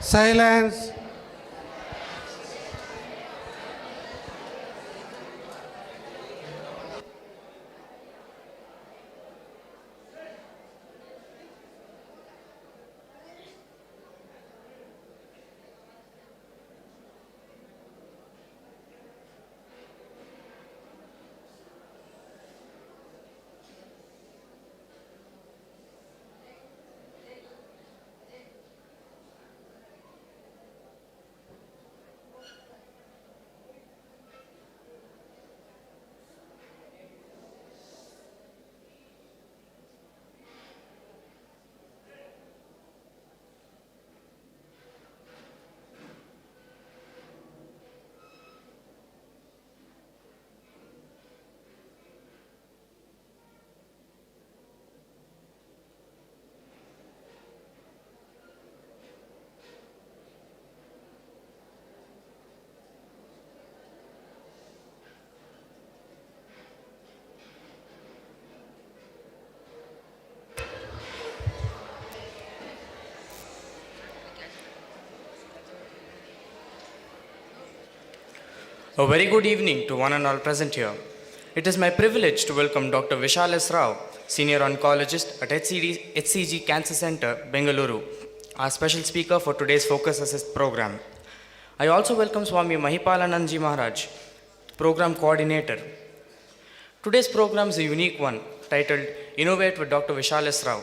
Silence. A very good evening to one and all present here. It is my privilege to welcome Dr. Vishal S Rao, Senior Oncologist at HCG Cancer Center, Bengaluru, our special speaker for today's Focus Assist program. I also welcome Swami Mahipalanandji Maharaj, Program Coordinator. Today's program is a unique one, titled Innovate with Dr. Vishal S Rao.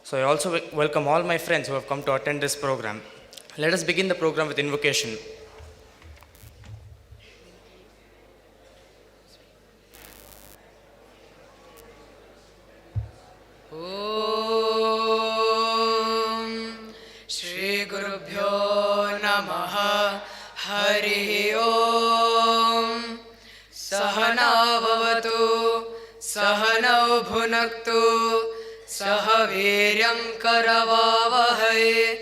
So I also welcome all my friends who have come to attend this program. Let us begin the program with invocation. Shri Gurubhyo Namaha Hari Om Sahana Bhavatu Sahanau Bhunaktu Sahaviryam Karavavahai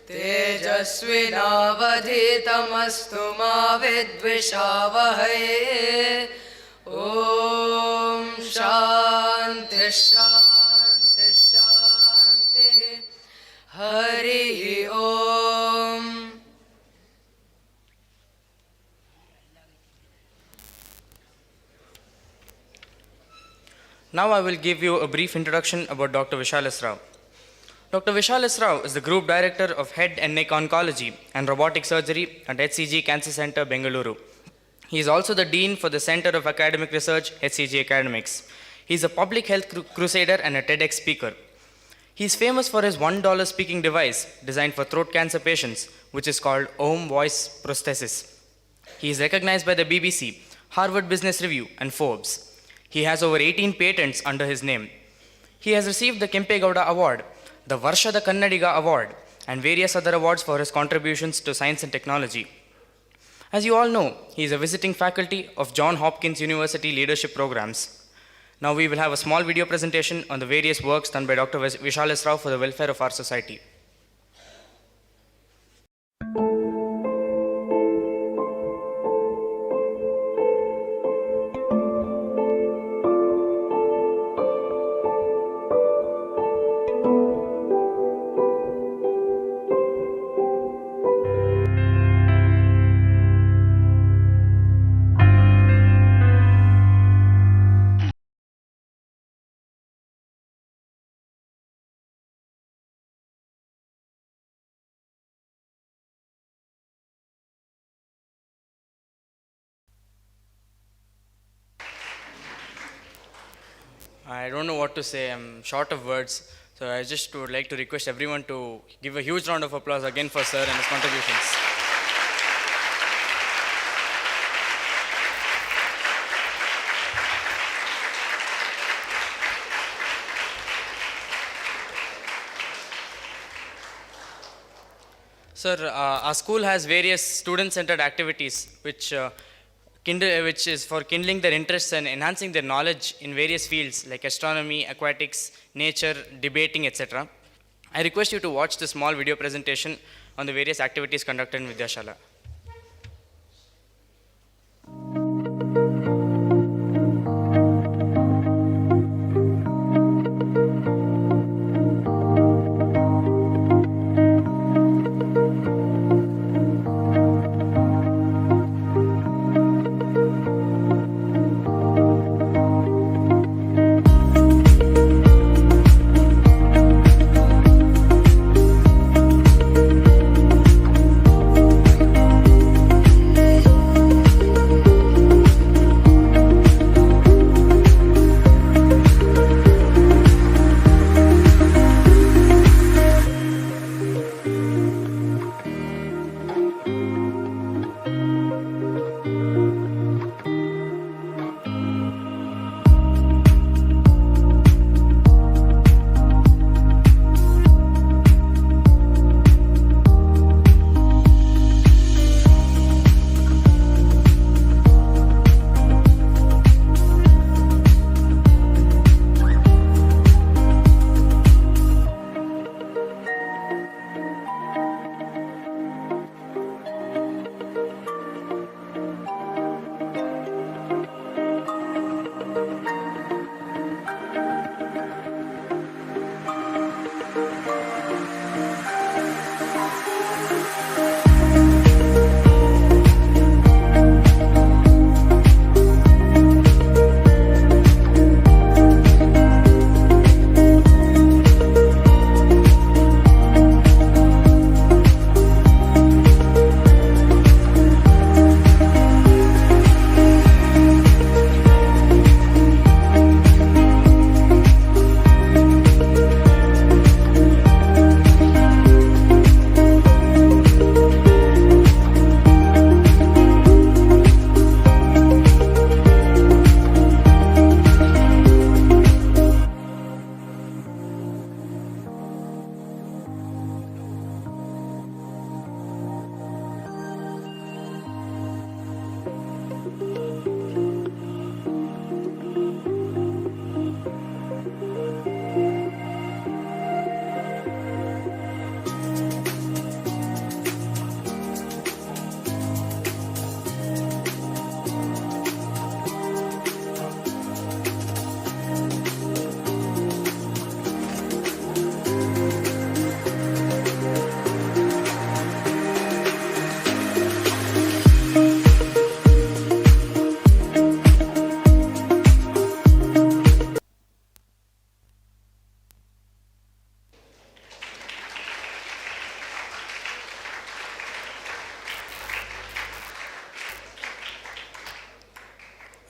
Tejasvinavadhitamastu ma vidvishavahai Om Shanti Shanti Shanti Hari Om. Now I will give you a brief introduction about Dr. Vishal S Rao. Dr. Vishal S Rao is the Group Director of Head and Neck Oncology and Robotic Surgery at HCG Cancer Center, Bengaluru. He is also the Dean for the Center of Academic Research, HCG Academics. He is a public health crusader and a TEDx speaker. He is famous for his $1 speaking device designed for throat cancer patients, which is called Om Voice Prosthesis. He is recognized by the BBC, Harvard Business Review, and Forbes. He has over 18 patents under his name. He has received the Kempegowda Award, the Varshada Kannadiga Award, and various other awards for his contributions to science and technology. As you all know, he is a visiting faculty of Johns Hopkins University Leadership Programs. Now we will have a small video presentation on the various works done by Dr. Vishal S Rao for the welfare of our society. I don't know what to say. I'm short of words. So I just would like to request everyone to give a huge round of applause again for Sir and his contributions. Sir, our school has various student-centered activities which is for kindling their interests and enhancing their knowledge in various fields like astronomy, aquatics, nature, debating, etc. I request you to watch this small video presentation on the various activities conducted in Vidyashala.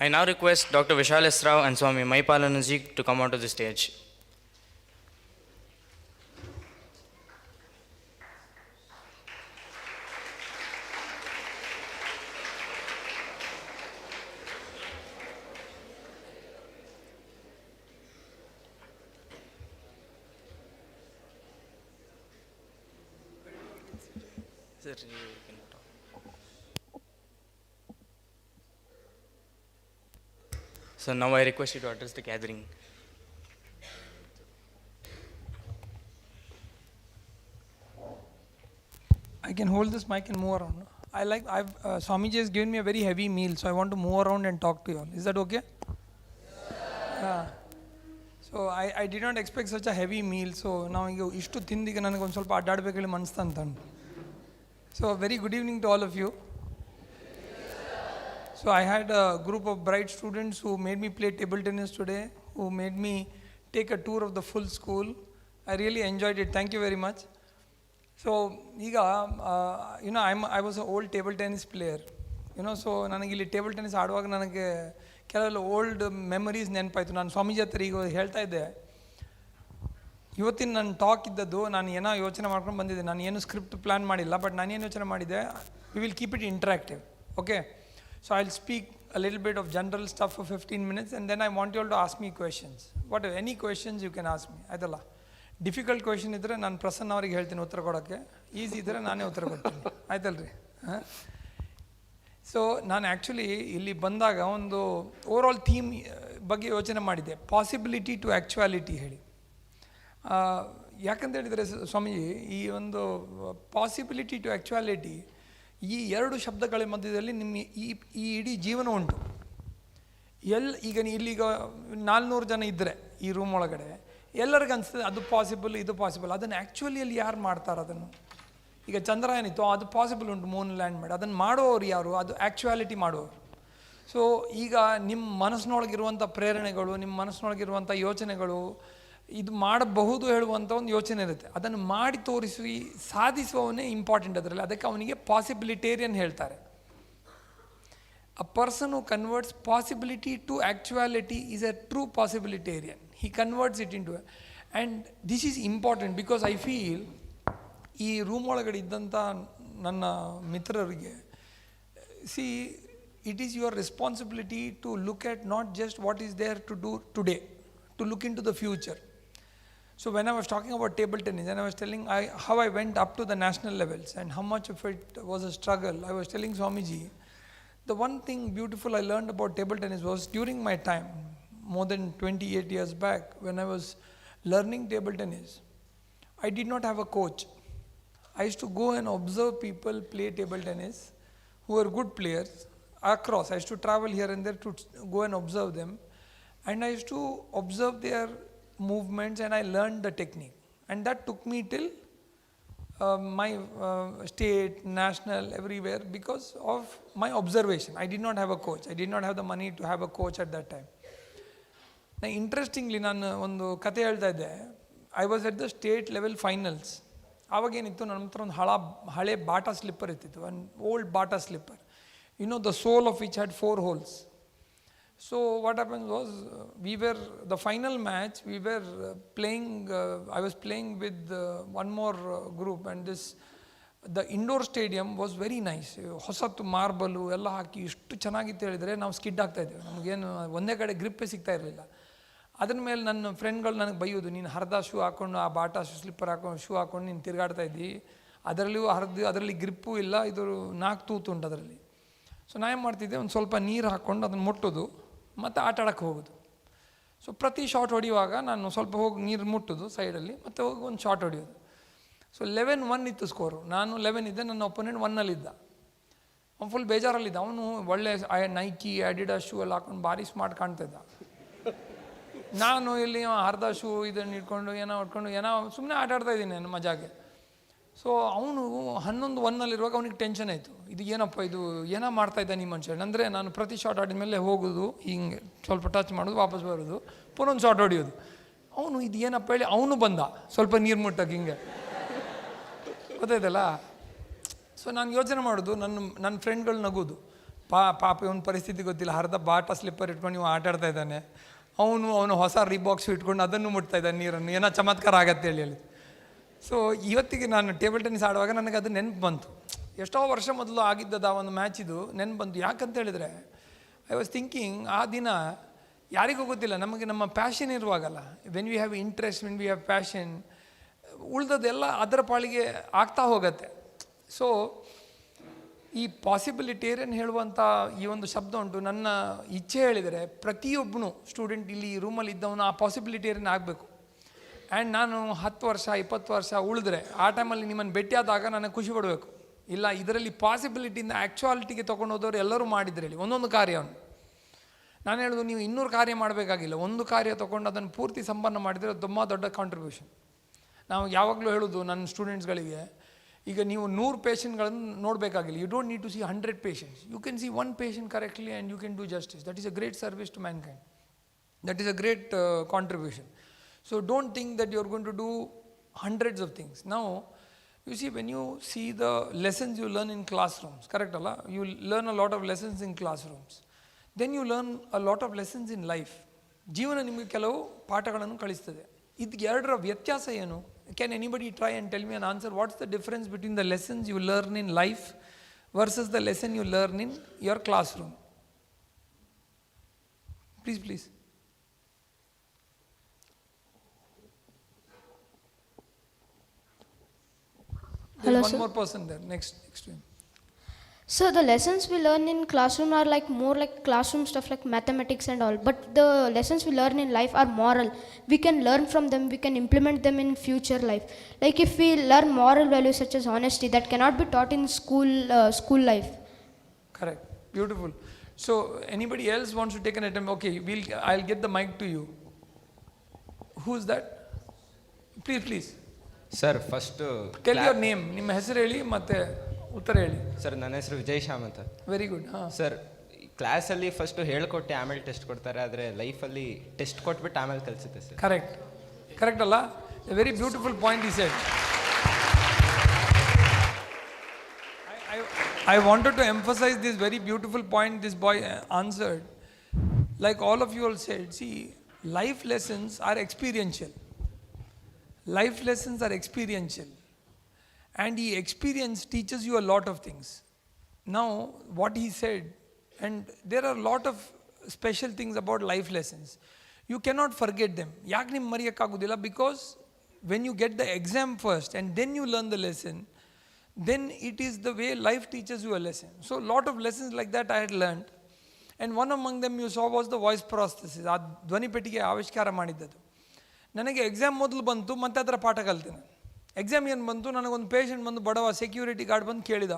I now request Dr. Vishal S Rao and Swami Maipalananji to come onto the stage. Sir, you can talk. So now I request you to address the gathering. I can hold this mic and move around. Swamiji has given me a very heavy meal, so I want to move around and talk to you all. Is that okay? Yeah. So I did not expect such a heavy meal, so now ishtu tindige ನನಗೆ ಒಂದು ಸ್ವಲ್ಪ ಅಡ್ಡಾಡಬೇಕು ಹೇಳಿ ಮನಸ್ಸಂತ. So very good evening to all of you. So I had a group of bright students who made me play table tennis today, who made me take a tour of the full school. I really enjoyed it. Thank you very much. So I was an old table tennis player. So ನನಗೆ ಇಲ್ಲಿ table tennis ಆಡುವಾಗ ನನಗೆ ಕೆಲವೆಲ್ಲ old memories ನೆನಪಾಯಿತು. ನಾನು ಸ್ವಾಮೀಜಿ ಹತ್ರ ಈಗ ಹೇಳ್ತಾ ಇದ್ದೆ, ಇವತ್ತಿನ ನನ್ನ ಟಾಕ್ ಇದ್ದದ್ದು ನಾನು ಏನೋ ಯೋಚನೆ ಮಾಡ್ಕೊಂಡು ಬಂದಿದ್ದೆ. ನಾನು ಏನು ಸ್ಕ್ರಿಪ್ಟ್ ಪ್ಲ್ಯಾನ್ ಮಾಡಿಲ್ಲ, ಬಟ್ ನಾನೇನು ಯೋಚನೆ ಮಾಡಿದ್ದೆ, we will keep it interactive. Okay, so I will speak a little bit of general stuff for 15 minutes and then I want you all to ask me questions. Whatever, any questions you can ask me. ಆಯ್ತಲ್ಲ, difficult question ಇದ್ದರೆ ನಾನು ಪ್ರಸನ್ನ ಅವ್ರಿಗೆ ಹೇಳ್ತೀನಿ ಉತ್ತರ ಕೊಡೋಕ್ಕೆ, easy ಇದ್ದರೆ ನಾನೇ ಉತ್ತರ ಕೊಡ್ತೀನಿ. ಆಯ್ತಲ್ರಿ? ಸೊ ನಾನು ಆ್ಯಕ್ಚುಲಿ ಇಲ್ಲಿ ಬಂದಾಗ ಒಂದು ಓವರಾಲ್ ಥೀಮ್ ಬಗ್ಗೆ ಯೋಚನೆ ಮಾಡಿದ್ದೆ, ಪಾಸಿಬಿಲಿಟಿ ಟು ಆ್ಯಕ್ಚುಯಾಲಿಟಿ ಹೇಳಿ. ಯಾಕಂತ ಹೇಳಿದರೆ ಸ್ವಾಮೀಜಿ, ಈ ಒಂದು ಪಾಸಿಬಿಲಿಟಿ ಟು ಆ್ಯಕ್ಚುಯಾಲಿಟಿ, ಈ ಎರಡು ಶಬ್ದಗಳ ಮಧ್ಯದಲ್ಲಿ ನಿಮ್ಮ ಈ ಇಡೀ ಜೀವನ ಉಂಟು. ಈಗ ಇಲ್ಲಿಗ 400 ಜನ ಇದ್ದರೆ ಈ ರೂಮ್ ಒಳಗಡೆ, ಎಲ್ಲರಿಗೂ ಅನಿಸ್ತದೆ ಅದು ಪಾಸಿಬಲ್, ಇದು ಪಾಸಿಬಲ್. ಅದನ್ನು ಆ್ಯಕ್ಚುಲಿ ಅಲ್ಲಿ ಯಾರು ಮಾಡ್ತಾರೆ ಅದನ್ನು? ಈಗ ಚಂದ್ರಯಾನ ಇತ್ತು, ಅದು ಪಾಸಿಬಲ್ ಉಂಟು ಮೂನ್ ಲ್ಯಾಂಡ್ ಮಾಡಿ, ಅದನ್ನು ಮಾಡೋರು ಯಾರು? ಅದು ಆ್ಯಕ್ಚುಯಾಲಿಟಿ ಮಾಡೋರು. ಸೊ ಈಗ ನಿಮ್ಮ ಮನಸ್ಸಿನೊಳಗಿರುವಂಥ ಪ್ರೇರಣೆಗಳು, ನಿಮ್ಮ ಮನಸ್ಸಿನೊಳಗಿರುವಂಥ ಯೋಚನೆಗಳು, ಇದು ಮಾಡಬಹುದು ಹೇಳುವಂಥ ಒಂದು ಯೋಚನೆ ಇರುತ್ತೆ. ಅದನ್ನು ಮಾಡಿ ತೋರಿಸಿ ಸಾಧಿಸುವವನೇ ಇಂಪಾರ್ಟೆಂಟ್ ಅದರಲ್ಲಿ. ಅದಕ್ಕೆ ಅವನಿಗೆ ಪಾಸಿಬಿಲಿಟೇರಿಯನ್ ಹೇಳ್ತಾರೆ. A person who converts possibility to actuality is a true possibilitarian. He converts it into and this is important because I feel ಈ ರೂಮ್ ಒಳಗಡೆ ಇದ್ದಂಥ ನನ್ನ ಮಿತ್ರರಿಗೆ, see it is your responsibility to look at not just what is there to do today, to look into the future. So when I was talking about table tennis and I was telling how I went up to the national levels and how much of it was a struggle, I was telling Swamiji, the one thing beautiful I learned about table tennis was during my time, more than 28 years back, when I was learning table tennis, I did not have a coach. I used to go and observe people play table tennis who were good players across. I used to travel here and there to go and observe them, and I used to observe their movements and I learned the technique, and that took me till my state, national, everywhere because of my observation. I did not have a coach. I did not have the money to have a coach at that time. Now interestingly ನಾನು ಒಂದು ಕತೆ ಹೇಳ್ತಾ ಇದ್ದೆ. I was at the state level finals. ಆವಾಗೇನಿತ್ತು, ನನ್ನ ಹತ್ರ ಒಂದು ಹಳೆ ಬಾಟಾ ಸ್ಲಿಪ್ಪರ್ ಇರ್ತಿತ್ತು, ಒಂದು old Bata slipper, the sole of which had 4 holes. So what happened was, the final match, we were playing, I was playing with one more group, and the indoor stadium was very nice. ಹೊಸತ್ತು ಮಾರ್ಬಲು ಎಲ್ಲ ಹಾಕಿ ಇಷ್ಟು ಚೆನ್ನಾಗಿತ್ತು ಹೇಳಿದರೆ ನಾವು skid ಆಗ್ತಾ ಇದ್ದೇವೆ. ನಮಗೇನು ಒಂದೇ ಕಡೆ ಗ್ರಿಪ್ಪೇ ಸಿಗ್ತಾ ಇರಲಿಲ್ಲ. ಅದ್ರ ಮೇಲೆ ನನ್ನ ಫ್ರೆಂಡ್ಗಳು ನನಗೆ ಬೈಯೋದು, ನೀನು ಹರಿದ ಶೂ ಹಾಕ್ಕೊಂಡು, ಆ ಬಾಟಾ ಸ್ಲಿಪ್ಪರ್ ಹಾಕೊಂಡು ಶೂ ಹಾಕ್ಕೊಂಡು ನೀನು ತಿರುಗಾಡ್ತಾ ಇದ್ದಿ, ಅದರಲ್ಲಿಯೂ ಅದರಲ್ಲಿ ಗ್ರಿಪ್ಪು ಇಲ್ಲ, ಇದು 4 ತೂತು ಉಂಟು ಅದರಲ್ಲಿ. ಸೊ ನಾ ಏನು ಮಾಡ್ತಿದ್ದೆ, ಒಂದು ಸ್ವಲ್ಪ ನೀರು ಹಾಕ್ಕೊಂಡು ಅದನ್ನು ಮುಟ್ಟೋದು ಮತ್ತು ಆಟ ಆಡೋಕ್ಕೆ ಹೋಗೋದು. ಸೊ ಪ್ರತಿ ಶಾಟ್ ಹೊಡೆಯುವಾಗ ನಾನು ಸ್ವಲ್ಪ ಹೋಗಿ ನೀರು ಮುಟ್ಟೋದು ಸೈಡಲ್ಲಿ, ಮತ್ತು ಹೋಗಿ ಒಂದು ಶಾಟ್ ಹೊಡೆಯೋದು. ಸೊ 11-1 ಇತ್ತು ಸ್ಕೋರು. ನಾನು 11 ಇದ್ದೆ, ನನ್ನ ಒಪೋನೆಂಟ್ 1ನಲ್ಲಿದ್ದ. ಅವ್ನು ಫುಲ್ ಬೇಜಾರಲ್ಲಿದ್ದ. ಅವನು ಒಳ್ಳೆ ನೈಕಿ ಅಡಿಡಾಸ್ ಶೂ ಎಲ್ಲ ಹಾಕೊಂಡು ಭಾರಿ ಸ್ಮಾರ್ಟ್ ಕಾಣ್ತಿದ್ದ. ನಾನು ಇಲ್ಲಿ ಅರ್ಧ ಶೂ ಇದನ್ನು ಇಟ್ಕೊಂಡು ಏನೋ ಸುಮ್ಮನೆ ಆಟ ಆಡ್ತಾ ಇದ್ದೀನಿ ನನ್ನ ಮಜಾಗೆ. ಸೊ ಅವನು 11-1ನಲ್ಲಿರುವಾಗ ಅವನಿಗೆ ಟೆನ್ಷನ್ ಆಯಿತು, ಇದು ಏನಪ್ಪ ಇದು ಏನೋ ಮಾಡ್ತಾಯಿದ್ದ ನಿಮ್ಮ ಮನುಷ್ಯ. ಅಂದರೆ ನಾನು ಪ್ರತಿ ಶಾಟ್ ಆಡಿದ ಮೇಲೆ ಹೋಗೋದು, ಹಿಂಗೆ ಸ್ವಲ್ಪ ಟಚ್ ಮಾಡೋದು, ವಾಪಸ್ ಬರೋದು, ಪುನೊಂದು ಶಾಟ್ ಹೊಡೆಯೋದು. ಅವನು ಇದು ಏನಪ್ಪ ಹೇಳಿ ಅವನು ಬಂದ ಸ್ವಲ್ಪ ನೀರು ಮುಟ್ಟಕ್ಕೆ, ಹಿಂಗೆ ಗೊತ್ತಾಯ್ತಲ್ಲ. ಸೊ ನಾನು ಯೋಚನೆ ಮಾಡೋದು, ನನ್ನ ಫ್ರೆಂಡ್ಗಳು ನಗೋದು, ಪಾಪ ಇವನ ಪರಿಸ್ಥಿತಿ ಗೊತ್ತಿಲ್ಲ, ಅರ್ಧ ಬಾಟ ಸ್ಲಿಪ್ಪರ್ ಇಟ್ಕೊಂಡು ನೀವು ಆಟ ಆಡ್ತಾ ಇದ್ದಾನೆ, ಅವನು ಹೊಸ ರೀಬಾಕ್ಸ್ ಇಟ್ಕೊಂಡು ಅದನ್ನು ಮುಟ್ತಾ ಇದ್ದಾನೆ ನೀರನ್ನು, ಏನೋ ಚಮತ್ಕಾರ ಆಗತ್ತೆ ಹೇಳಿ. ಸೊ ಇವತ್ತಿಗೆ ನಾನು ಟೇಬಲ್ ಟೆನ್ನಿಸ್ ಆಡುವಾಗ ನನಗೆ ಅದು ನೆನಪು ಬಂತು. ಎಷ್ಟೋ ವರ್ಷ ಮೊದಲು ಆಗಿದ್ದದ ಒಂದು ಮ್ಯಾಚ್ ಇದು ನೆನಪು ಬಂತು. ಯಾಕಂತ ಹೇಳಿದರೆ ಐ ವಾಸ್ ಥಿಂಕಿಂಗ್, ಆ ದಿನ ಯಾರಿಗೂ ಗೊತ್ತಿಲ್ಲ, ನಮಗೆ ನಮ್ಮ ಪ್ಯಾಷನ್ ಇರುವಾಗಲ್ಲ, when we have interest, when we have passion, ಉಳ್ದದೆಲ್ಲ ಅದರ ಪಾಳಿಗೆ ಆಗ್ತಾ ಹೋಗುತ್ತೆ. ಸೊ ಈ ಪಾಸಿಬಿಲಿಟೇರಿಯನ್ ಹೇಳುವಂಥ ಈ ಒಂದು ಶಬ್ದ ಉಂಟು. ನನ್ನ ಇಚ್ಛೆ ಹೇಳಿದರೆ ಪ್ರತಿಯೊಬ್ಬನು ಸ್ಟೂಡೆಂಟ್ ಇಲ್ಲಿ ಈ ರೂಮಲ್ಲಿ ಇದ್ದವನು ಆ ಪಾಸಿಬಿಲಿಟೇರಿಯನ್ ಆಗಬೇಕು. ಆ್ಯಂಡ್ ನಾನು 10 ವರ್ಷ 20 ವರ್ಷ ಉಳಿದ್ರೆ ಆ ಟೈಮಲ್ಲಿ ನಿಮ್ಮನ್ನು ಭೇಟಿಯಾದಾಗ ನನಗೆ ಖುಷಿ ಪಡಬೇಕು. ಇಲ್ಲ, ಇದರಲ್ಲಿ ಪಾಸಿಬಿಲಿಟಿಯಿಂದ ಆ್ಯಕ್ಚುಯಾಲಿಟಿಗೆ ತೊಗೊಂಡೋದವ್ರು ಎಲ್ಲರೂ ಮಾಡಿದ್ರೆ ಹೇಳಿ ಒಂದೊಂದು ಕಾರ್ಯವನ್ನು. ನಾನು ಹೇಳೋದು, ನೀವು 200 ಕಾರ್ಯ ಮಾಡಬೇಕಾಗಿಲ್ಲ, ಒಂದು ಕಾರ್ಯ ತೊಗೊಂಡು ಅದನ್ನು ಪೂರ್ತಿ ಸಂಪನ್ನ ಮಾಡಿದರೆ ತುಂಬ ದೊಡ್ಡ ಕಾಂಟ್ರಿಬ್ಯೂಷನ್. ನಾವು ಯಾವಾಗಲೂ ಹೇಳೋದು ನನ್ನ ಸ್ಟೂಡೆಂಟ್ಸ್ಗಳಿಗೆ, ಈಗ ನೀವು 100 ಪೇಷಂಟ್ಗಳನ್ನು ನೋಡಬೇಕಾಗಿಲ್ಲ, you don't need to see 100 patients, you can see 1 patient correctly and you can do justice. That is a great service to mankind, that is a great contribution. So don't think that you're going to do hundreds of things. Now, you see, when you see the lessons you learn in classrooms, correct Allah? You learn a lot of lessons in classrooms. Then you learn a lot of lessons in life. ಜೀವನ ನಿಮಗೆ ಕೆಲವು ಪಾಠಗಳನ್ನು ಕಲಿಸ್ತದೆ. ಇದು ಎರಡರ ವ್ಯತ್ಯಾಸ ಏನು? Can anybody try and tell me an answer? What's the difference between the lessons you learn in life versus the lesson you learn in your classroom? Please. Hello, one sir. more person there, next to him. So the lessons we learn in classroom are like more like classroom stuff like mathematics and all, but the lessons we learn in life are moral. We can learn from them, we can implement them in future life. Like if we learn moral values such as honesty, that cannot be taught in school life. Correct, beautiful. So anybody else wants to take an attempt? Okay, I'll get the mic to you. Who's that? Please. Sir first tell your name, ನಿಮ್ಮ ಹೆಸರು ಹೇಳಿ ಮತ್ತೆ ಉತ್ತರ ಹೇಳಿ. Sir ನನ್ನ ಹೆಸರು ವಿಜಯ್ ಶ್ಯಾಮ್ ಅಂತ. Very good. Sir ಕ್ಲಾಸಲ್ಲಿ ಫಸ್ಟು ಹೇಳ್ಕೊಟ್ಟು ಆಮೇಲೆ ಟೆಸ್ಟ್ ಕೊಡ್ತಾರೆ, ಆದರೆ ಲೈಫಲ್ಲಿ ಟೆಸ್ಟ್ ಕೊಟ್ಬಿಟ್ಟು ಆಮೇಲೆ ಕಲಿಸುತ್ತೆ ಸರ್. ಕರೆಕ್ಟ್ ಅಲ್ಲ? A very beautiful point he said. I wanted to emphasize this very beautiful point this boy answered. Like all of you all said, see, life lessons are experiential. Life lessons are experiential. And the experience teaches you a lot of things. Now, what he said, and there are a lot of special things about life lessons. You cannot forget them. Yak nim mariyakagudilla, because when you get the exam first and then you learn the lesson, then it is the way life teaches you a lesson. So a lot of lessons like that I had learned. And one among them you saw was the voice prosthesis. ಆ ಧ್ವನಿ ಪೆಟ್ಟಿಗೆ ಆವಿಷ್ಕಾರ ಮಾಡಿದ್ದದು. ನನಗೆ exam ಮೊದಲು ಬಂತು, ಮತ್ತೆ ಅದರ ಪಾಠ ಕಲ್ತೀನಿ. ಎಕ್ಸಾಮ್ ಏನು ಬಂತು, ನನಗೊಂದು ಪೇಷಂಟ್ ಬಂದು ಬಡವ ಸೆಕ್ಯೂರಿಟಿ ಗಾರ್ಡ್ ಬಂದು ಕೇಳಿದ,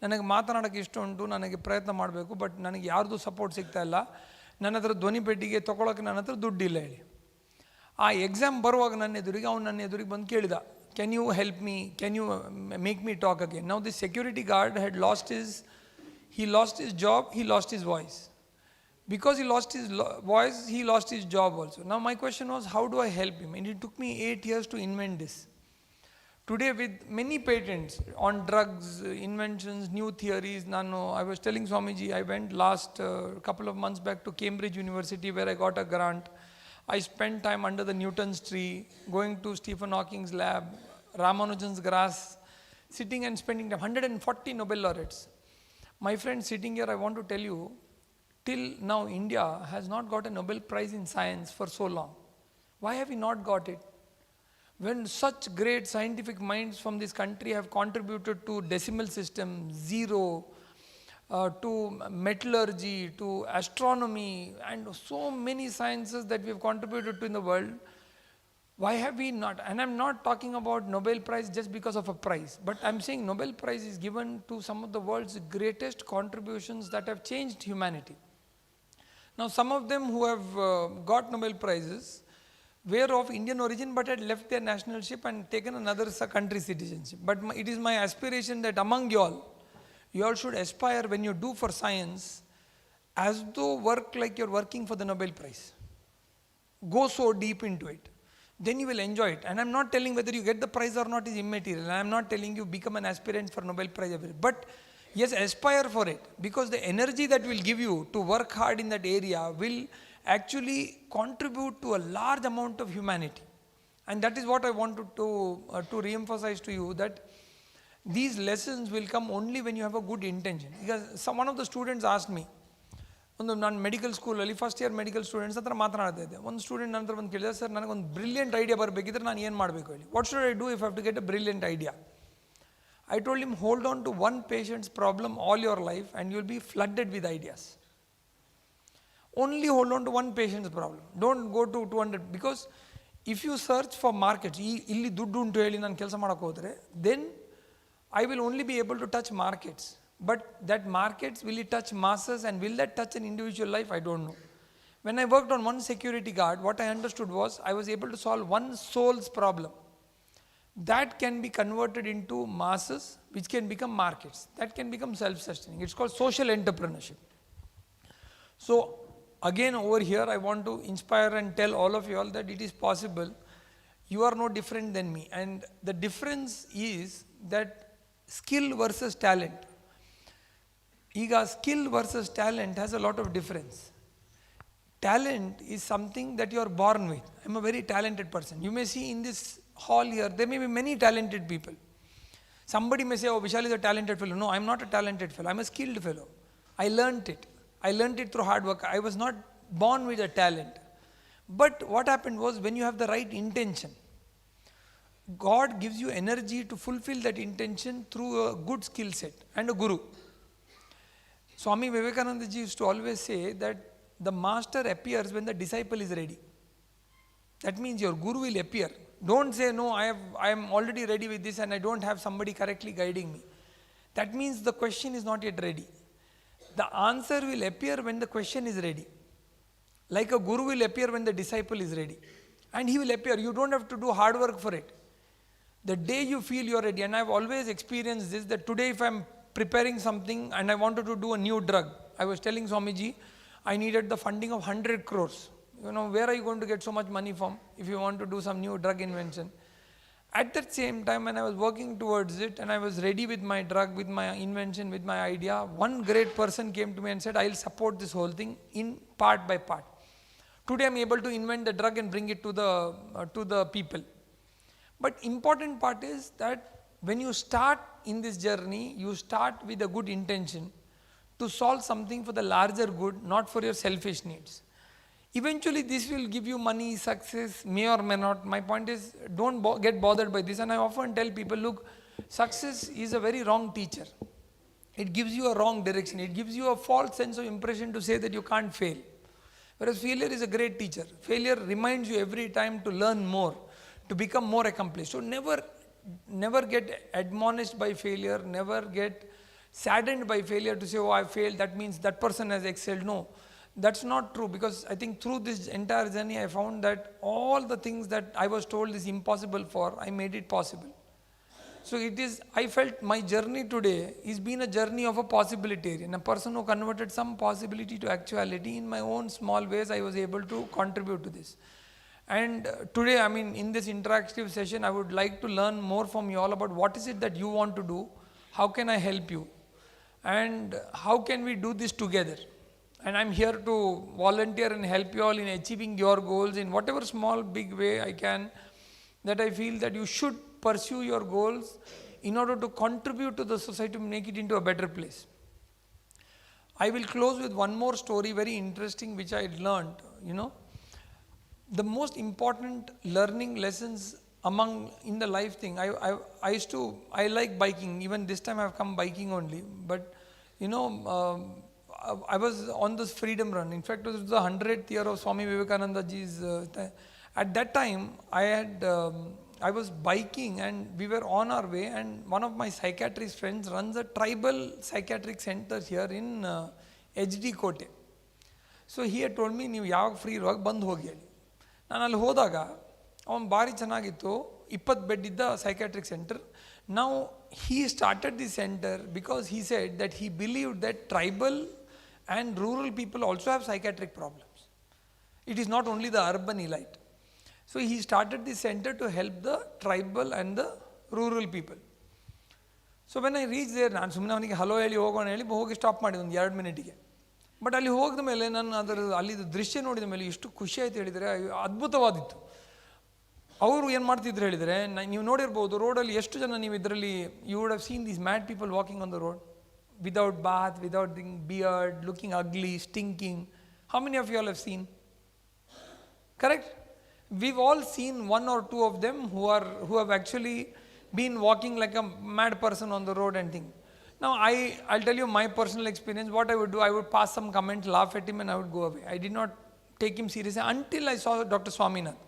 ನನಗೆ ಮಾತನಾಡೋಕ್ಕೆ ಇಷ್ಟ ಉಂಟು, ನನಗೆ ಪ್ರಯತ್ನ ಮಾಡಬೇಕು, ಬಟ್ ನನಗೆ ಯಾರ್ದು ಸಪೋರ್ಟ್ ಸಿಗ್ತಾ ಇಲ್ಲ, ನನ್ನ ಹತ್ರ ಧ್ವನಿ ಪೆಟ್ಟಿಗೆ ತೊಗೊಳಕ್ಕೆ ನನ್ನ ಹತ್ರ ದುಡ್ಡಿಲ್ಲ ಹೇಳಿ. ಆ ಎಕ್ಸಾಮ್ ಬರುವಾಗ ನನ್ನ ಎದುರಿಗೆ ಬಂದು ಕೇಳಿದ, can you help me, can you make me talk again. Now this security guard had lost his job, he lost his voice. Because he lost his voice, he lost his job also. Now my question was, how do I help him? And it took me 8 years to invent this. Today with many patents on drugs, inventions, new theories, I was telling Swamiji, I went last couple of months back to Cambridge University where I got a grant. I spent time under the Newton's tree, going to Stephen Hawking's lab, Ramanujan's grass, sitting and spending time, 140 Nobel laureates. My friends sitting here, I want to tell you, till now India has not got a Nobel Prize in science for so long. Why have we not got it? When such great scientific minds from this country have contributed to decimal system, zero, to metallurgy, to astronomy, and so many sciences that we have contributed to in the world, why have we not? And I'm not talking about Nobel Prize just because of a prize, but I'm saying Nobel Prize is given to some of the world's greatest contributions that have changed humanity. Now some of them who have got Nobel Prizes were of Indian origin but had left their nationalship and taken another country's citizenship. But it is my aspiration that among you all should aspire when you do for science as though work like you're working for the Nobel Prize. Go so deep into it. Then you will enjoy it. And I'm not telling whether you get the prize or not is immaterial. I'm not telling you become an aspirant for Nobel Prize. But Yes, aspire for it, because the energy that will give you to work hard in that area will actually contribute to a large amount of humanity. And that is what I wanted to re-emphasize to you, that these lessons will come only when you have a good intention. Because one of the students asked me, ಒಂದು ನಾನು medical ಸ್ಕೂಲಲ್ಲಿ first year medical students ಹತ್ರ ಮಾತನಾಡ್ತಾ ಇದ್ದೆ. ಒಂದು student ನಂತರ ಬಂದು ಕೇಳಿದೆ, ಸರ್ ನನಗೊಂದು ಬ್ರಿಲಿಯಂಟ್ ಐಡಿಯಾ ಬರಬೇಕಿದ್ರೆ ನಾನು ಏನು ಮಾಡಬೇಕು ಹೇಳಿ, what should I do if have to get a brilliant idea? I told him, hold on to one patient's problem all your life and you will be flooded with ideas. Only hold on to one patient's problem. Don't go to 200, because if you search for markets, illi duddu untu heli nanu kelsa madake hodre, then I will only be able to touch markets. But that markets, will it touch masses, and will that touch an individual life? I don't know. When I worked on one security guard, what I understood was I was able to solve one soul's problem. That can be converted into masses, which can become markets. That can become self-sustaining. It's called social entrepreneurship. So again, over here, I want to inspire and tell all of you all that it is possible. You are no different than me. And the difference is that skill versus talent. Ega skill versus talent has a lot of difference. Talent is something that you are born with. I am a very talented person. You may see in this hall here, there may be many talented people. Somebody may say, oh, Vishal is a talented fellow. No, I am not a talented fellow. I am a skilled fellow. I learnt it. I learnt it through hard work. I was not born with a talent. But what happened was, when you have the right intention, God gives you energy to fulfill that intention through a good skill set and a guru. Swami Vivekananda ji used to always say that the master appears when the disciple is ready. That means your guru will appear. Don't say, no, I am already ready with this and I don't have somebody correctly guiding me. That means the question is not yet ready. The answer will appear when the question is ready. Like a guru will appear when the disciple is ready. And he will appear. You don't have to do hard work for it. The day you feel you are ready, and I have always experienced this, that today if I am preparing something and I wanted to do a new drug, I was telling Swamiji, I needed the funding of 100 crores. You know, where are you going to get so much money from if you want to do some new drug invention? At that same time, when I was working towards it and I was ready with my drug, with my invention, with my idea, one great person came to me and said, I'll support this whole thing in part by part. Today I'm able to invent the drug and bring it to the people. But important part is that when you start in this journey, you start with a good intention to solve something for the larger good, not for your selfish needs. Eventually this will give you money, success, may or may not. My point is, don't get bothered by this. And I often tell people, look, success is a very wrong teacher. It gives you a wrong direction. It gives you a false sense of impression to say that you can't fail. Whereas failure is a great teacher. Failure reminds you every time to learn more, to become more accomplished. So never get admonished by failure, never get saddened by failure to say, oh, I failed, that means that person has excelled. No, that's not true, because I think through this entire journey I found that all the things that I was told is impossible for, I made it possible. So I felt my journey today is been a journey of a possibilitarian, a person who converted some possibility to actuality. In my own small ways, I was able to contribute to this. And today, I mean, in this interactive session, I would like to learn more from you all about what is it that you want to do, how can I help you, and how can we do this together. And I'm here to volunteer and help you all in achieving your goals in whatever small, big way I can, that I feel that you should pursue your goals in order to contribute to the society, to make it into a better place. I will close with one more story, very interesting, which I learned, The most important learning lessons in the life thing, I like biking. Even this time I have come biking only. But, I was on this freedom run. In fact, it was the 100th year of Swami Vivekananda ji's. At that time, I was biking and we were on our way, and one of my psychiatrist friends runs a tribal psychiatric center here in HD Kote. So he had told me, ನೀವು ಯಾವಾಗ free ಇರುವಾಗ ಬಂದು ಹೋಗಿ ಹೇಳಿ. ನಾನು ಅಲ್ಲಿ ಹೋದಾಗ ಅವನು ಭಾರಿ ಚೆನ್ನಾಗಿತ್ತು, 20 ಬೆಡ್ ಇದ್ದ psychiatric centre. Now he started this center because he said that he believed that tribal and rural people also have psychiatric problems. It is not only the urban elite. So he started this center to help the tribal and the rural people. So when I reach there, ನಾನು ಸುಮ್ಮನೆ ಅವನಿಗೆ hello ಹೇಳಿ ಹೋಗೋಣ ಹೇಳಿ ಹೋಗಿ stop ಮಾಡಿದೆ ಒಂದು 2 ಮಿನಿಟಿಗೆ. But ಅಲ್ಲಿ ಹೋಗಿದ ಮೇಲೆ ನಾನು ಅದರ ಅಲ್ಲಿದ್ದು ದೃಶ್ಯ ನೋಡಿದ ಮೇಲೆ ಎಷ್ಟು ಖುಷಿ ಆಯ್ತು ಹೇಳಿದರೆ ಅದ್ಭುತವಾದಿತ್ತು. ಅವರು ಏನು ಮಾಡ್ತಿದ್ರು ಹೇಳಿದರೆ, ನೀವು ನೋಡಿರ್ಬೋದು ರೋಡಲ್ಲಿ ಎಷ್ಟು ಜನ ನೀವು ಇದರಲ್ಲಿ you would have seen these mad people walking on the road without bath, without beard, looking ugly, stinking. How many of you all have seen? Correct? We've all seen 1 or 2 of them who have actually been walking like a mad person on the road and thing. Now I'll tell you my personal experience. What I would do, I would pass some comment, laugh at him and I would go away. I did not take him seriously until I saw Dr. Swaminath.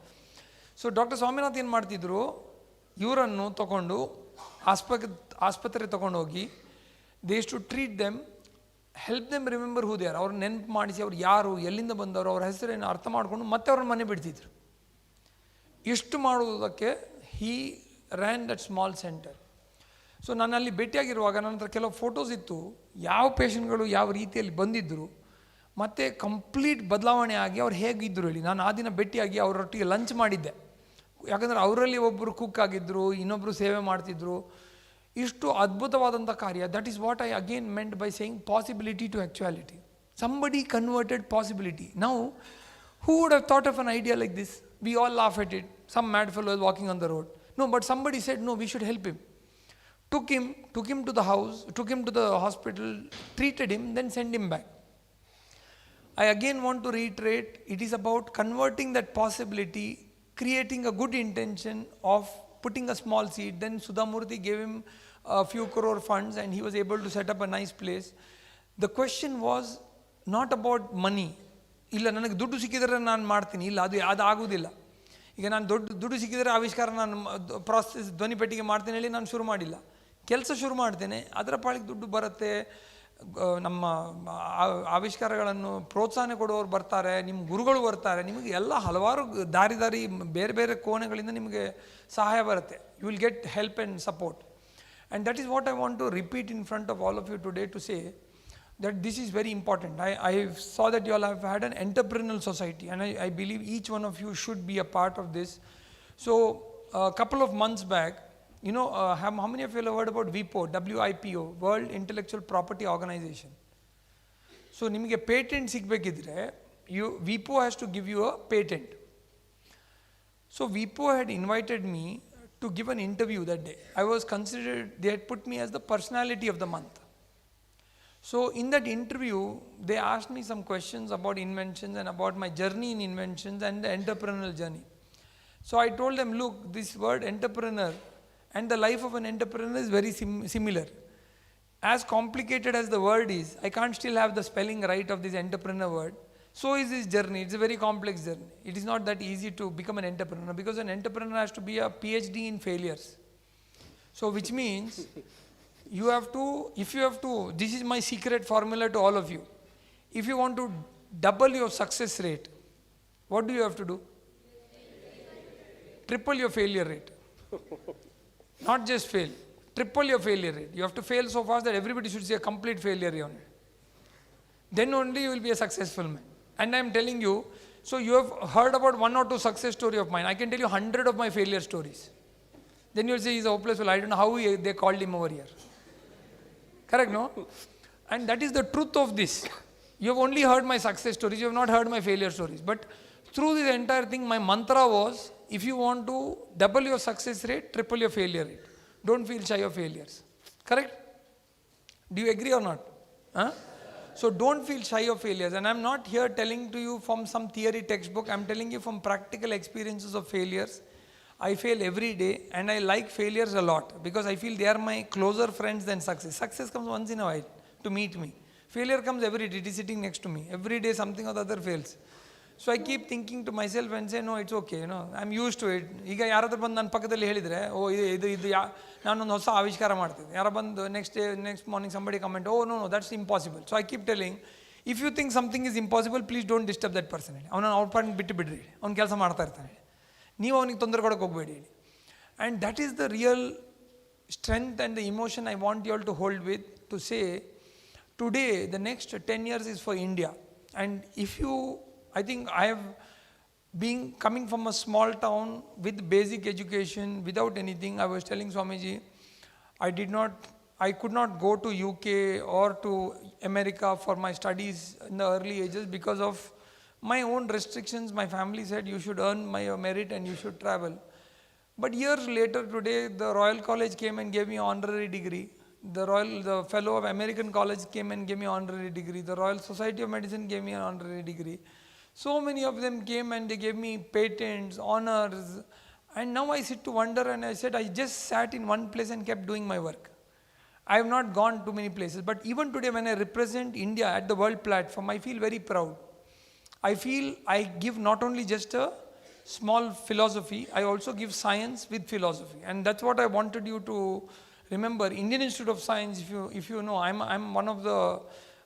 So Dr. Swaminath ಏನು ಮಾಡ್ತಿದ್ರು, ಇವರನ್ನು ತಗೊಂಡು ಆಸ್ಪತ್ರೆ ತಗೊಂಡು ಹೋಗಿ they used to treat them, help them remember who they are. ಅವ್ರು ನೆನಪು ಮಾಡಿಸಿ ಅವ್ರು ಯಾರು, ಎಲ್ಲಿಂದ ಬಂದವರು, ಅವ್ರ ಹೆಸರೇನು ಅರ್ಥ ಮಾಡಿಕೊಂಡು ಮತ್ತೆ ಅವ್ರನ್ನ ಮನೆ ಬಿಡ್ತಿದ್ರು. ಇಷ್ಟು ಮಾಡುವುದಕ್ಕೆ he ran that small centre. So ನನ್ನಲ್ಲಿ ಭೇಟಿಯಾಗಿರುವಾಗ ನನ್ನ ಹತ್ರ ಕೆಲವು ಫೋಟೋಸ್ ಇತ್ತು, ಯಾವ ಪೇಷಂಟ್ಗಳು ಯಾವ ರೀತಿಯಲ್ಲಿ ಬಂದಿದ್ದರು ಮತ್ತು ಕಂಪ್ಲೀಟ್ ಬದಲಾವಣೆ ಆಗಿ ಅವ್ರು ಹೇಗಿದ್ದರು ಹೇಳಿ. ನಾನು ಆ ದಿನ ಭೇಟಿಯಾಗಿ ಅವರೊಟ್ಟಿಗೆ ಲಂಚ್ ಮಾಡಿದ್ದೆ, ಯಾಕಂದರೆ ಅವರಲ್ಲಿ ಒಬ್ಬರು ಕುಕ್ ಆಗಿದ್ದರು, ಇನ್ನೊಬ್ಬರು ಸೇವೆ ಮಾಡ್ತಿದ್ರು. ಇಷ್ಟು ಅದ್ಭುತವಾದಂಥ ಕಾರ್ಯ. That is what I again meant by saying possibility to actuality. Somebody converted possibility. ನಾವು who would have thought of an idea like this? We all laugh at it. Some mad fellow is walking on the road. No, but somebody said no, we should help him. Took him to the house, took him to the hospital, treated him, then sent him back. I again want to reiterate, it is about converting that possibility, creating a good intention of putting a small seed. Then Sudhamurthy gave him a few crore funds and he was able to set up a nice place. The question was not about money. ಇಲ್ಲ ನನಗೆ ದುಡ್ಡು ಸಿಕ್ಕಿದರೆ ನಾನು ಮಾಡ್ತೀನಿ, ಇಲ್ಲ ಅದು ಆಗೋದಿಲ್ಲ. ಈಗ ನಾನು ದುಡ್ಡು ಸಿಕ್ಕಿದರೆ ಆವಿಷ್ಕಾರ ನಾನು ಪ್ರಾಸೆಸ್ ಧ್ವನಿಪೆಟ್ಟಿಗೆ ಮಾಡ್ತೀನಿ ಹೇಳಿ ನಾನು ಶುರು ಮಾಡಿಲ್ಲ. ಕೆಲಸ ಶುರು ಮಾಡ್ತೇನೆ, ಅದರ ಪಾಳಿಗೆ ದುಡ್ಡು ಬರುತ್ತೆ. ನಮ್ಮ ಆವಿಷ್ಕಾರಗಳನ್ನು ಪ್ರೋತ್ಸಾಹನೆ ಕೊಡುವವರು ಬರ್ತಾರೆ, ನಿಮ್ಮ ಗುರುಗಳು ಬರ್ತಾರೆ, ನಿಮಗೆ ಎಲ್ಲ ಹಲವಾರು ದಾರಿ ಬೇರೆ ಬೇರೆ ಕೋಣೆಗಳಿಂದ ನಿಮಗೆ ಸಹಾಯ ಬರುತ್ತೆ. You will get help and support. And that is what I want to repeat in front of all of you today to say that this is very important. I saw that you all have had an entrepreneurial society and I believe each one of you should be a part of this. So a couple of months back, you know, how many of you have heard about WIPO, WIPO, World Intellectual Property Organization? So nimage patent sigbekidre, WIPO has to give you a patent. So WIPO had invited me to give an interview that day. I was considered, they had put me as the personality of the month. So in that interview, they asked me some questions about inventions and about my journey in inventions and the entrepreneurial journey. So I told them, look, this word entrepreneur and the life of an entrepreneur is very similar. As complicated as the word is, I can't still have the spelling right of this entrepreneur word. So is this journey. It's a very complex journey. It is not that easy to become an entrepreneur, because an entrepreneur has to be a PhD in failures. So which means if you have to, this is my secret formula to all of you. If you want to double your success rate, what do you have to do? Triple your failure rate. Not just fail, triple your failure rate. You have to fail so fast that everybody should see a complete failure on it. Then only you will be a successful man. And I am telling you, so you have heard about 1 or 2 success story of mine. I can tell you 100 of my failure stories. Then you will say he's a hopeless fellow. I don't know how they called him over here. Correct, no? And that is the truth of this. You have only heard my success stories, you have not heard my failure stories. But through this entire thing, my mantra was, if you want to double your success rate, triple your failure rate. Don't feel shy of failures. Correct? Do you agree or not? Huh? So don't feel shy of failures. And I'm not here telling to you from some theory textbook. I'm telling you from practical experiences of failures. I fail every day and I like failures a lot because I feel they are my closer friends than success. Success comes once in a while to meet me. Failure comes every day. It is sitting next to me. Every day something or the other fails. So I keep thinking to myself and say, no, it's okay, you know, I'm used to it. ಈಗ ಯಾರಾದ್ರೂ ಬಂದು ನನ್ನ ಪಕ್ಕದಲ್ಲಿ ಹೇಳಿದರೆ, ಓ ಇದು ನಾನೊಂದು ಹೊಸ ಆವಿಷ್ಕಾರ ಮಾಡ್ತೀನಿ, ಯಾರು ಬಂದು next morning somebody comment, oh no, that's impossible. So I keep telling, if you think something is impossible, please don't disturb that person. ಅವನನ್ನು ಅವ್ರ ಪಾಡಿಗೆ ಬಿಟ್ಟು ಬಿಡ್ರಿ, ಅವ್ನು ಕೆಲಸ ಮಾಡ್ತಾ ಇರ್ತಾನೆ, ನೀವು ಅವನಿಗೆ ತೊಂದರೆ ಕೊಡೋಕೆ ಹೋಗಬೇಡಿ. And that is the real strength and the emotion I want you all to hold with, to say, today, the next 10 years is for India. And if you, I think I have been coming from a small town with basic education, without anything. I was telling Swamiji, I did not I could not go to UK or to America for my studies in the early ages because of my own restrictions. My family said you should earn my merit and you should travel. But years later, today, the Royal College came and gave me honorary degree. The Fellow of American College came and gave me honorary degree. The Royal Society of Medicine gave me an honorary degree. So many of them came and they gave me patents, honors. And now I sit to wonder, and I said, I just sat in one place and kept doing my work. I have not gone to many places. But even today, when I represent India at the world platform, I feel very proud. I feel I give not only just a small philosophy, I also give science with philosophy. And that's what I wanted you to remember. Indian Institute of Science, if you know, I'm one of the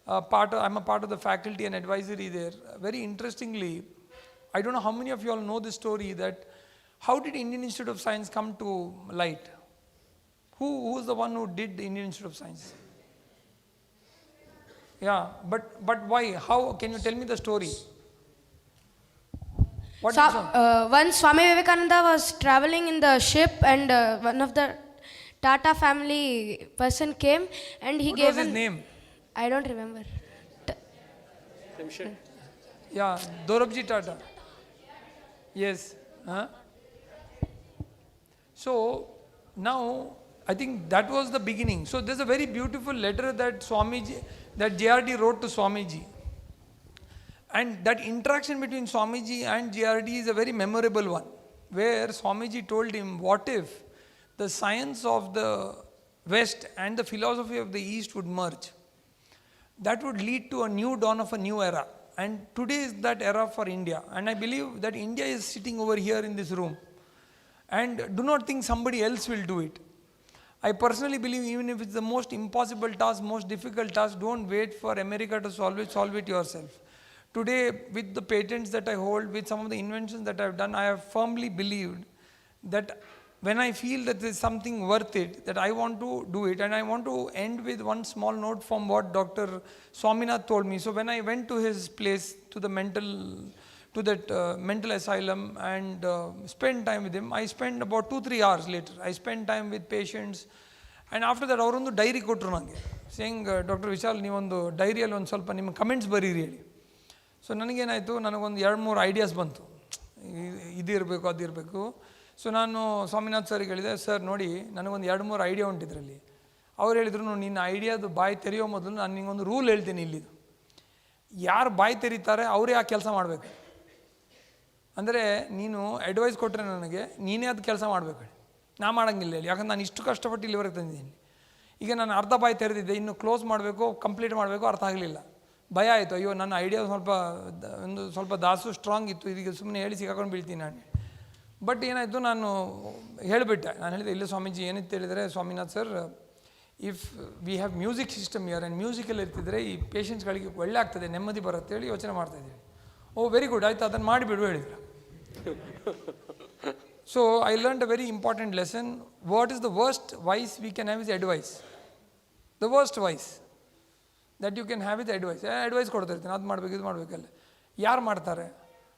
I'm a part of the faculty and advisory there. Very interestingly, I don't know how many of you all know the story that how did Indian Institute of Science come to light? Who is the one who did the Indian Institute of Science? Yeah, but why? How? Can you tell me the story? What Once Swami Vivekananda was traveling in the ship, and one of the Tata family person came and he what gave was his name? I don't remember. Yeah, Dorabji Tata. Yes. Huh? So now I think that was the beginning. So there's a very beautiful letter that that JRD wrote to Swamiji. And that interaction between Swamiji and JRD is a very memorable one, where Swamiji told him, what if the science of the West and the philosophy of the East would merge? That would lead to a new dawn of a new era. And today is that era for India. And I believe that India is sitting over here in this room. And do not think somebody else will do it. I personally believe even if it's the most impossible task, most difficult task, don't wait for America to solve it yourself. Today, with the patents that I hold, with some of the inventions that I've done, I have firmly believed that when I feel that there's something worth it, that I want to do it. And I want to end with one small note from what Dr. Swaminath told me. So when I went to his place, to that mental asylum, and spent time with him, I spent about 2-3 hours later. I spent time with patients. And after that, ಅವರೊಂದು dairy ಕೊಟ್ಟರು ನನಗೆ, saying doctor Vishal, ನೀವೊಂದು ಡೈರಿಯಲ್ಲಿ ಒಂದು ಸ್ವಲ್ಪ ನಿಮ್ಮ comments ಬರೀರಿ ಹೇಳಿ. ಸೊ ನನಗೇನಾಯಿತು, ನನಗೊಂದು 2-3 ಐಡಿಯಾಸ್ ಬಂತು, ಇದಿರಬೇಕು ಅದಿರಬೇಕು. ಸೊ ನಾನು ಸ್ವಾಮಿನಾಥ್ ಸರ್ಗೆ ಹೇಳಿದೆ, ಸರ್ ನೋಡಿ ನನಗೊಂದು 2-3 ಐಡಿಯಾ ಉಂಟಿದ್ರಲ್ಲಿ. ಅವ್ರು ಹೇಳಿದ್ರು, ನಿನ್ನ ಐಡಿಯಾದು ಬಾಯಿ ತೆರೆಯೋ ಮೊದಲು ನಾನು ನಿಂಗೊಂದು ರೂಲ್ ಹೇಳ್ತೀನಿ ಇಲ್ಲಿದು, ಯಾರು ಬಾಯಿ ತೆರೀತಾರೆ ಅವರೇ ಆ ಕೆಲಸ ಮಾಡಬೇಕು. ಅಂದರೆ ನೀನು ಅಡ್ವೈಸ್ ಕೊಟ್ಟರೆ ನನಗೆ, ನೀನೇ ಅದು ಕೆಲಸ ಮಾಡಬೇಕು, ನಾ ಮಾಡೋಂಗಿಲ್ಲ ಹೇಳಿ. ಯಾಕಂದ್ರೆ ನಾನು ಇಷ್ಟು ಕಷ್ಟಪಟ್ಟು ಇಲ್ಲಿವರೆಗೆ ತಂದಿದ್ದೀನಿ. ಈಗ ನಾನು ಅರ್ಧ ಬಾಯಿ ತೆರೆದಿದ್ದೆ, ಇನ್ನು ಕ್ಲೋಸ್ ಮಾಡಬೇಕು, ಕಂಪ್ಲೀಟ್ ಮಾಡಬೇಕು, ಅರ್ಥ ಆಗಲಿಲ್ಲ, ಭಯ ಆಯಿತು. ಅಯ್ಯೋ ನನ್ನ ಐಡಿಯಾ ಸ್ವಲ್ಪ ದಾಸು ಸ್ಟ್ರಾಂಗ್ ಇತ್ತು, ಇದೀಗ ಸುಮ್ಮನೆ ಹೇಳಿ ಸಿಕ್ಕಾಕೊಂಡು ಬೀಳ್ತೀನಿ ನಾನು. ಬಟ್ ಏನಾಯಿತು, ನಾನು ಹೇಳಿಬಿಟ್ಟೆ. ನಾನು ಹೇಳಿದೆ, ಇಲ್ಲ ಸ್ವಾಮೀಜಿ, ಏನಿತ್ತು ಹೇಳಿದರೆ, Swaminath sir, if we have music system here and musically ಇರ್ತಿದ್ರೆ ಈ ಪೇಷಂಟ್ಸ್ಗಳಿಗೆ ಒಳ್ಳೆ ಆಗ್ತದೆ, ನೆಮ್ಮದಿ ಬರುತ್ತೆ ಹೇಳಿ ಯೋಚನೆ ಮಾಡ್ತಾಯಿದ್ದೀವಿ. ಓ ವೆರಿ ಗುಡ್, ಆಯಿತು, ಅದನ್ನು ಮಾಡಿಬಿಡು ಹೇಳಿದ್ರು. So I learned a very important lesson. What is the worst voice we can have is advice. The worst voice that you can have is advice. Advice ಕೊಡ್ತಾ ಇರ್ತೀನಿ, ಅದು ಮಾಡಬೇಕು, ಇದು ಮಾಡಬೇಕಲ್ಲ. ಯಾರು ಮಾಡ್ತಾರೆ?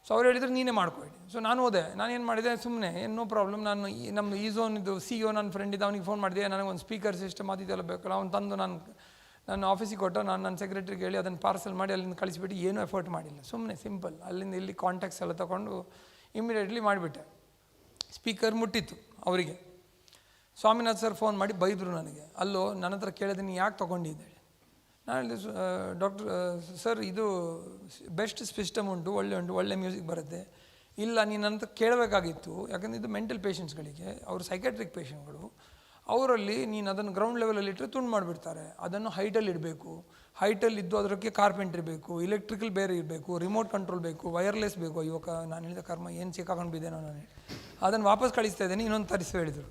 ಸೊ ಅವ್ರು ಹೇಳಿದ್ರೆ ನೀನೇ ಮಾಡ್ಕೊಳ್ಳಿ. ಸೊ ನಾನು ಹೋದೆ. ನಾನೇನು ಮಾಡಿದೆ, ಸುಮ್ಮನೆ ನೋ ಪ್ರಾಬ್ಲಮ್, ನಾನು ನಮ್ಮ ಈ ಝೋನಿದ್ದು CEO ನನ್ನ ಫ್ರೆಂಡ್ ಇದ್ದ, ಅವನಿಗೆ ಫೋನ್ ಮಾಡಿದೆ, ನನಗೊಂದು ಸ್ಪೀಕರ್ ಸಿಸ್ಟಮ್ ಅದೆಲ್ಲ ಬೇಕಲ್ಲ, ಅವ್ನು ತಂದು ನನ್ನ ಆಫೀಸಿಗೆ ಕೊಟ್ಟು, ನಾನು ನನ್ನ ಸೆಕ್ರೆಟ್ರಿಗೆ ಹೇಳಿ ಅದನ್ನು ಪಾರ್ಸಲ್ ಮಾಡಿ ಅಲ್ಲಿಂದ ಕಳಿಸ್ಬಿಟ್ಟು, ಏನೂ ಎಫರ್ಟ್ ಮಾಡಿಲ್ಲ, ಸುಮ್ಮನೆ ಸಿಂಪಲ್ ಅಲ್ಲಿಂದ ಇಲ್ಲಿ ಕಾಂಟ್ಯಾಕ್ಟ್ಸ್ ಎಲ್ಲ ತೊಗೊಂಡು ಇಮಿಡಿಯೇಟ್ಲಿ ಮಾಡಿಬಿಟ್ಟೆ. ಸ್ಪೀಕರ್ ಮುಟ್ಟಿತ್ತು ಅವರಿಗೆ. ಸ್ವಾಮಿನಾಥ್ ಸರ್ ಫೋನ್ ಮಾಡಿ ಬೈದರು ನನಗೆ. ಅಲ್ಲೋ ನನ್ನ ಹತ್ರ ಕೇಳಿದೆ, ನೀನು ಯಾಕೆ ತೊಗೊಂಡಿದ್ದೆ? ನಾನು ಹೇಳಿದೆ, ಡಾಕ್ಟರ್ ಸರ್, ಇದು ಬೆಸ್ಟ್ ಸಿಸ್ಟಮ್ ಉಂಟು, ಒಳ್ಳೆ ಮ್ಯೂಸಿಕ್ ಬರುತ್ತೆ. ಇಲ್ಲ, ನೀನು ನನ್ನ ಹತ್ರ ಕೇಳಬೇಕಾಗಿತ್ತು, ಯಾಕಂದರೆ ಇದು ಮೆಂಟಲ್ ಪೇಷಂಟ್ಸ್ಗಳಿಗೆ, ಅವರು ಸೈಕ್ಯಾಟ್ರಿಕ್ ಪೇಷಂಟ್ಗಳು, ಅವರಲ್ಲಿ ನೀನು ಅದನ್ನು ಗ್ರೌಂಡ್ ಲೆವೆಲಲ್ಲಿ ಇಟ್ಟರೆ ತುಂಡು ಮಾಡಿಬಿಡ್ತಾರೆ. ಅದನ್ನು ಹೈಟಲ್ಲಿ ಇಡಬೇಕು, ಹೈಟಲ್ಲಿ ಇದ್ದು ಅದಕ್ಕೆ ಕಾರ್ಪೆಂಟ್ರಿ ಬೇಕು, ಎಲೆಕ್ಟ್ರಿಕಲ್ ಬೇರೆ ಇರಬೇಕು, ರಿಮೋಟ್ ಕಂಟ್ರೋಲ್ ಬೇಕು, ವೈರ್ಲೆಸ್ ಬೇಕು. ಇವಾಗ ನಾನು ಹೇಳಿದ ಕರ್ಮ ಏನು ಸಿಕ್ಕಾಕೊಂಡು ಬಿದ್ದೇನೋ ನಾನು. ಅದನ್ನು ವಾಪಸ್ ಕಳಿಸ್ತಾ ಇದ್ದೇನೆ, ಇನ್ನೊಂದು ತರಿಸಿ ಹೇಳಿದರು.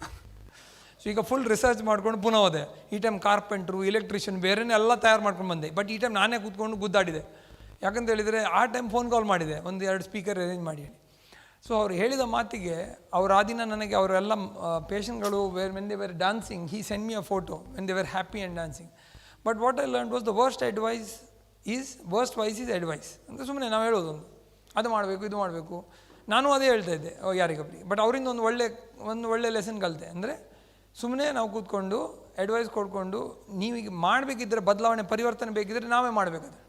ಸೊ ಈಗ ಫುಲ್ ರಿಸರ್ಚ್ ಮಾಡ್ಕೊಂಡು ಪುನಃ ಹೋದೆ. ಈ ಟೈಮ್ ಕಾರ್ಪೆಂಟ್ರು, ಎಲೆಕ್ಟ್ರಿಷಿಯನ್ ಬೇರೆನೇ ಎಲ್ಲ ತಯಾರು ಮಾಡ್ಕೊಂಡು ಬಂದೆ. ಬಟ್ ಈ ಟೈಮ್ ನಾನೇ ಕೂತ್ಕೊಂಡು ಗುದ್ದಾಡಿದೆ. ಯಾಕಂತ ಹೇಳಿದರೆ ಆ ಟೈಮ್ ಫೋನ್ ಕಾಲ್ ಮಾಡಿದೆ, 1-2 ಸ್ಪೀಕರ್ ಅರೇಂಜ್ ಮಾಡಿ ಹೇಳಿ. ಸೊ ಅವ್ರು ಹೇಳಿದ ಮಾತಿಗೆ ಆ ದಿನ ನನಗೆ ಅವರೆಲ್ಲ ಪೇಷಂಟ್ಗಳು when they were dancing, he send me a photo when they were happy and dancing. But what I learn was the worst voice is advice. ಅಂತ ಸುಮ್ಮನೆ ನಾವು ಹೇಳೋದೊಂದು, ಅದು ಮಾಡಬೇಕು, ಇದು ಮಾಡಬೇಕು. ನಾನು ಅದೇ ಹೇಳ್ತಾ ಇದ್ದೆ ಯಾರಿಗೊಬ್ಬರಿಗೆ. ಬಟ್ ಅವರಿಂದ ಒಂದು ಒಳ್ಳೆ ಲೆಸನ್ ಕಲಿತೆ. ಅಂದರೆ ಸುಮ್ಮನೆ ನಾವು ಕೂತ್ಕೊಂಡು ಅಡ್ವೈಸ್ ಕೊಡ್ಕೊಂಡು ನೀವೀಗ ಮಾಡಬೇಕಿದ್ರೆ ಬದಲಾವಣೆ ಪರಿವರ್ತನೆ ಬೇಕಿದ್ರೆ ನಾವೇ ಮಾಡಬೇಕಾದ್ರೆ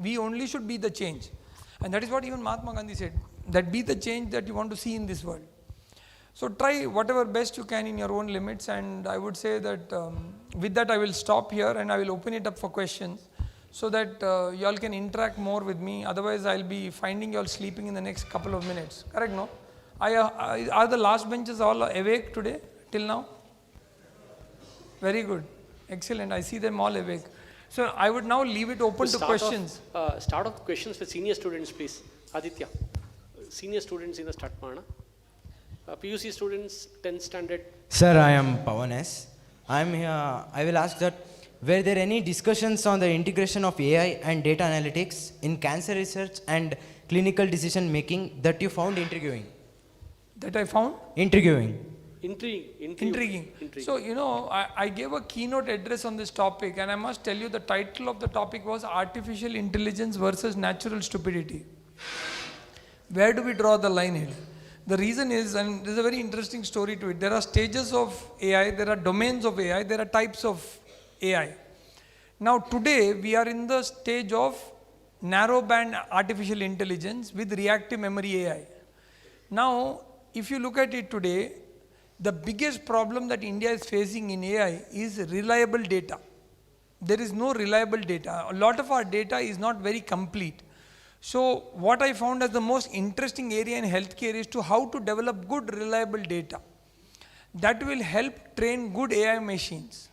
we only should be the change and that is what even Mahatma Gandhi said that be the change that you want to see in this world. So try whatever best you can in your own limits, and I would say that with that I will stop here and I will open it up for questions so that you all can interact more with me. Otherwise I'll be finding you all sleeping in the next couple of minutes. Correct, no? Are the last benches all awake today till now? Very good. Excellent. I see them all awake. So I would now leave it open to questions. Start off questions with senior students, please. Aditya. Senior students in the start Marna. PUC students, 10th standard. Sir, I am Pawan S. I am here. I will ask that were there any discussions on the integration of AI and data analytics in cancer research and clinical decision making that you found intriguing? That I found Intriguing. intriguing. So, you know, I gave a keynote address on this topic, and I must tell you the title of the topic was Artificial Intelligence versus Natural Stupidity. Where do we draw the line here? The reason is, and there's a very interesting story to it, there are stages of AI, there are domains of AI, there are types of AI. Now today we are in the stage of narrowband artificial intelligence with reactive memory AI. Now if you look at it today, the biggest problem that India is facing in AI is reliable data. There is no reliable data. A lot of our data is not very complete. So what I found as the most interesting area in healthcare is to how to develop good reliable data that will help train good AI machines.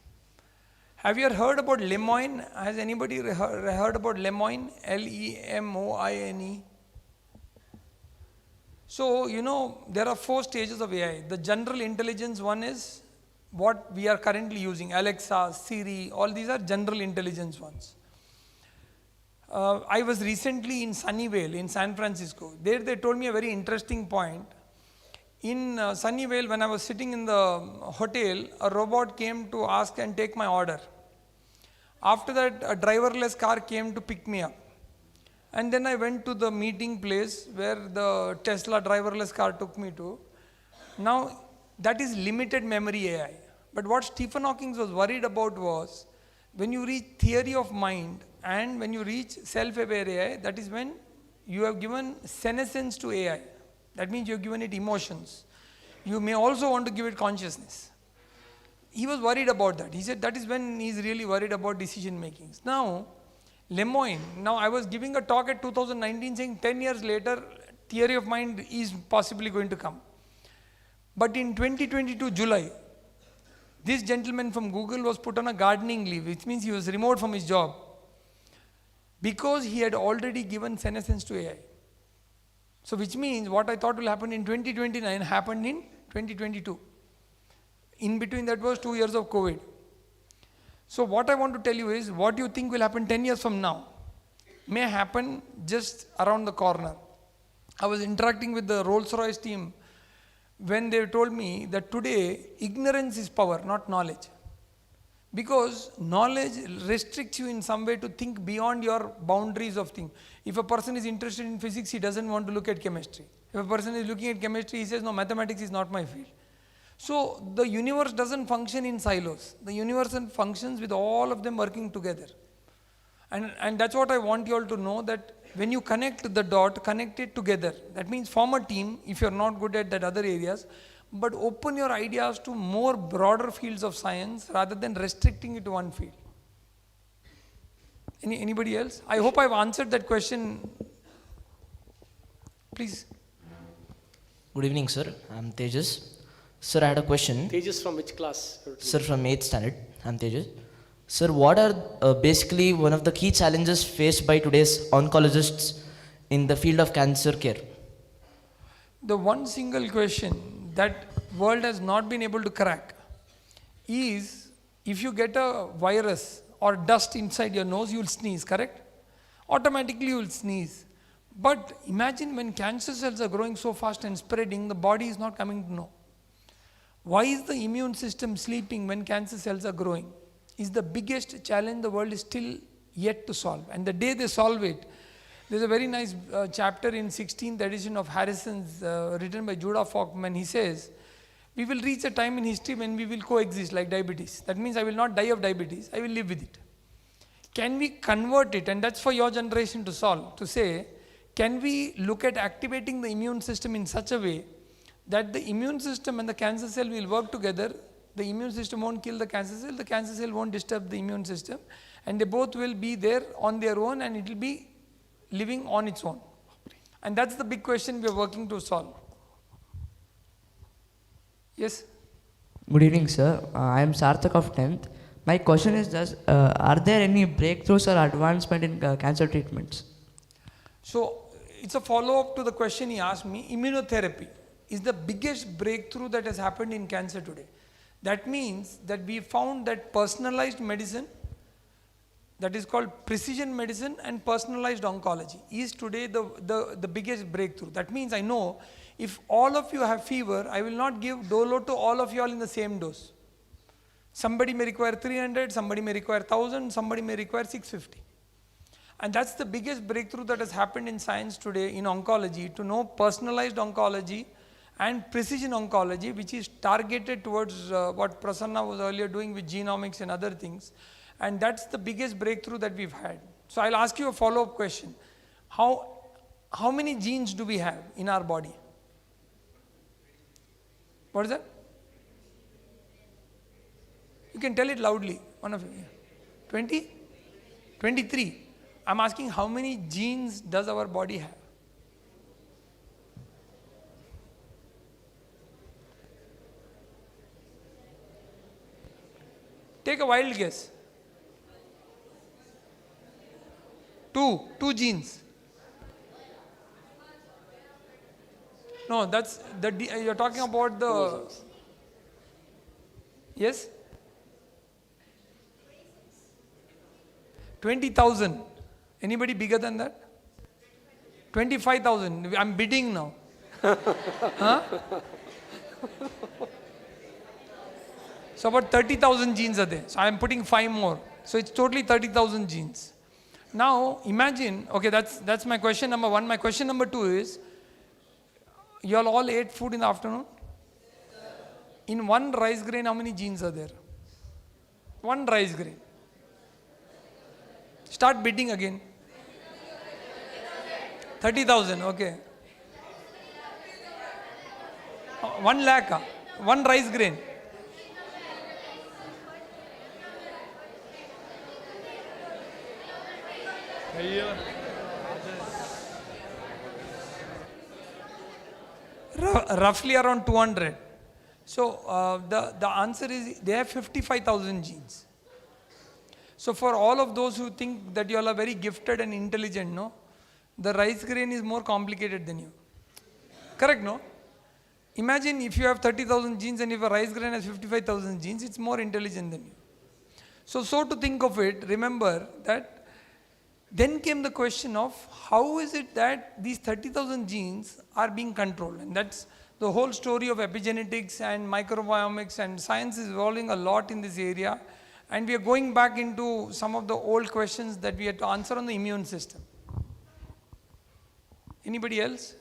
Have you heard about Lemoine? Has anybody heard about Lemoine? Lemoine. So, you know, there are 4 stages of AI. The general intelligence one is what we are currently using, Alexa, Siri, all these are general intelligence ones. I was recently in Sunnyvale in San Francisco. There they told me a very interesting point. In Sunnyvale, when I was sitting in the hotel, a robot came to ask and take my order. After that, a driverless car came to pick me up. And then I went to the meeting place where the Tesla driverless car took me to. Now, that is limited memory AI. But what Stephen Hawking was worried about was, when you reach theory of mind and when you reach self-aware AI, that is when you have given senescence to AI. That means you have given it emotions. You may also want to give it consciousness. He was worried about that. He said that is when he is really worried about decision makings. Now, Lemoine, now I was giving a talk at 2019 saying 10 years later, theory of mind is possibly going to come. But in 2022 July, this gentleman from Google was put on a gardening leave, which means he was removed from his job because he had already given senescence to AI. So which means what I thought will happen in 2029 happened in 2022. In between that was 2 years of COVID. So what I want to tell you is, what you think will happen 10 years from now may happen just around the corner. I was interacting with the Rolls-Royce team when they told me that today ignorance is power, not knowledge. Because knowledge restricts you in some way to think beyond your boundaries of things. If a person is interested in physics, he doesn't want to look at chemistry. If a person is looking at chemistry, he says, no, mathematics is not my field. So the universe doesn't function in silos. The universe functions with all of them working together. And that's what I want you all to know, that when you connect the dot, connect it together. That means form a team if you're not good at that other areas, but open your ideas to more broader fields of science rather than restricting it to one field. Anybody else? I hope I've answered that question. Please. Good evening, sir. I'm Tejas. Sir, I had a question. Tejas from which class? Sir, from 8th standard. I'm Tejas. Sir, what are basically one of the key challenges faced by today's oncologists in the field of cancer care? The one single question that world has not been able to crack is, if you get a virus or dust inside your nose, you will sneeze, correct? Automatically you will sneeze. But imagine when cancer cells are growing so fast and spreading, the body is not coming to know. Why is the immune system sleeping when cancer cells are growing? Is the biggest challenge the world is still yet to solve. And the day they solve it, there's a very nice chapter in 16th edition of Harrison's written by Judah Falkman. He says, We will reach a time in history when we will coexist like diabetes. That means I will not die of diabetes, I will live with it. Can we convert it? And that's for your generation to solve, to say, can we look at activating the immune system in such a way that the immune system and the cancer cell will work together? The immune system won't kill the cancer cell won't disturb the immune system, and they both will be there on their own, and it will be living on its own. And that's the big question we are working to solve. Yes? Good evening, sir. I am Sarthak of 10th. My question is just, are there any breakthroughs or advancement in cancer treatments? So, it's a follow-up to the question he asked me. Immunotherapy is the biggest breakthrough that has happened in cancer today. That means that we found that personalized medicine, that is called precision medicine, and personalized oncology is today the biggest breakthrough. That means I know if all of you have fever, I will not give Dolo to all of you all in the same dose. Somebody may require 300, somebody may require 1000, somebody may require 650. And that's the biggest breakthrough that has happened in science today in oncology, to know personalized oncology and precision oncology, which is targeted towards what Prasanna was earlier doing with genomics and other things. And that's the biggest breakthrough that we've had. So I'll ask you a follow-up question. How many genes do we have in our body? What is that? You can tell it loudly, one of you. 20? 23. I'm asking how many genes does our body have? Take a wild guess. Two genes. No, that's you're talking about the. Yes? 20,000. Anybody bigger than that? 25,000. I'm bidding now. Huh? So about 30,000 genes are there. So I'm putting 5 more. So it's totally 30,000 genes. Now imagine, okay, that's my question number 1. My question number 2 is, you all ate food in the afternoon? In one rice grain, how many genes are there? One rice grain. Start bidding again. 30,000, okay. 1 lakh, one rice grain. Roughly around 200. So the answer is they have 55,000 genes. So for all of those who think that you all are very gifted and intelligent, no, the rice grain is more complicated than you. Correct, no? Imagine if you have 30,000 genes and if a rice grain has 55,000 genes, it's more intelligent than you. So to think of it, remember that then came the question of how is it that these 30,000 genes are being controlled? And that's the whole story of epigenetics and microbiomics, and science is evolving a lot in this area. And we are going back into some of the old questions that we had to answer on the immune system. Anybody else?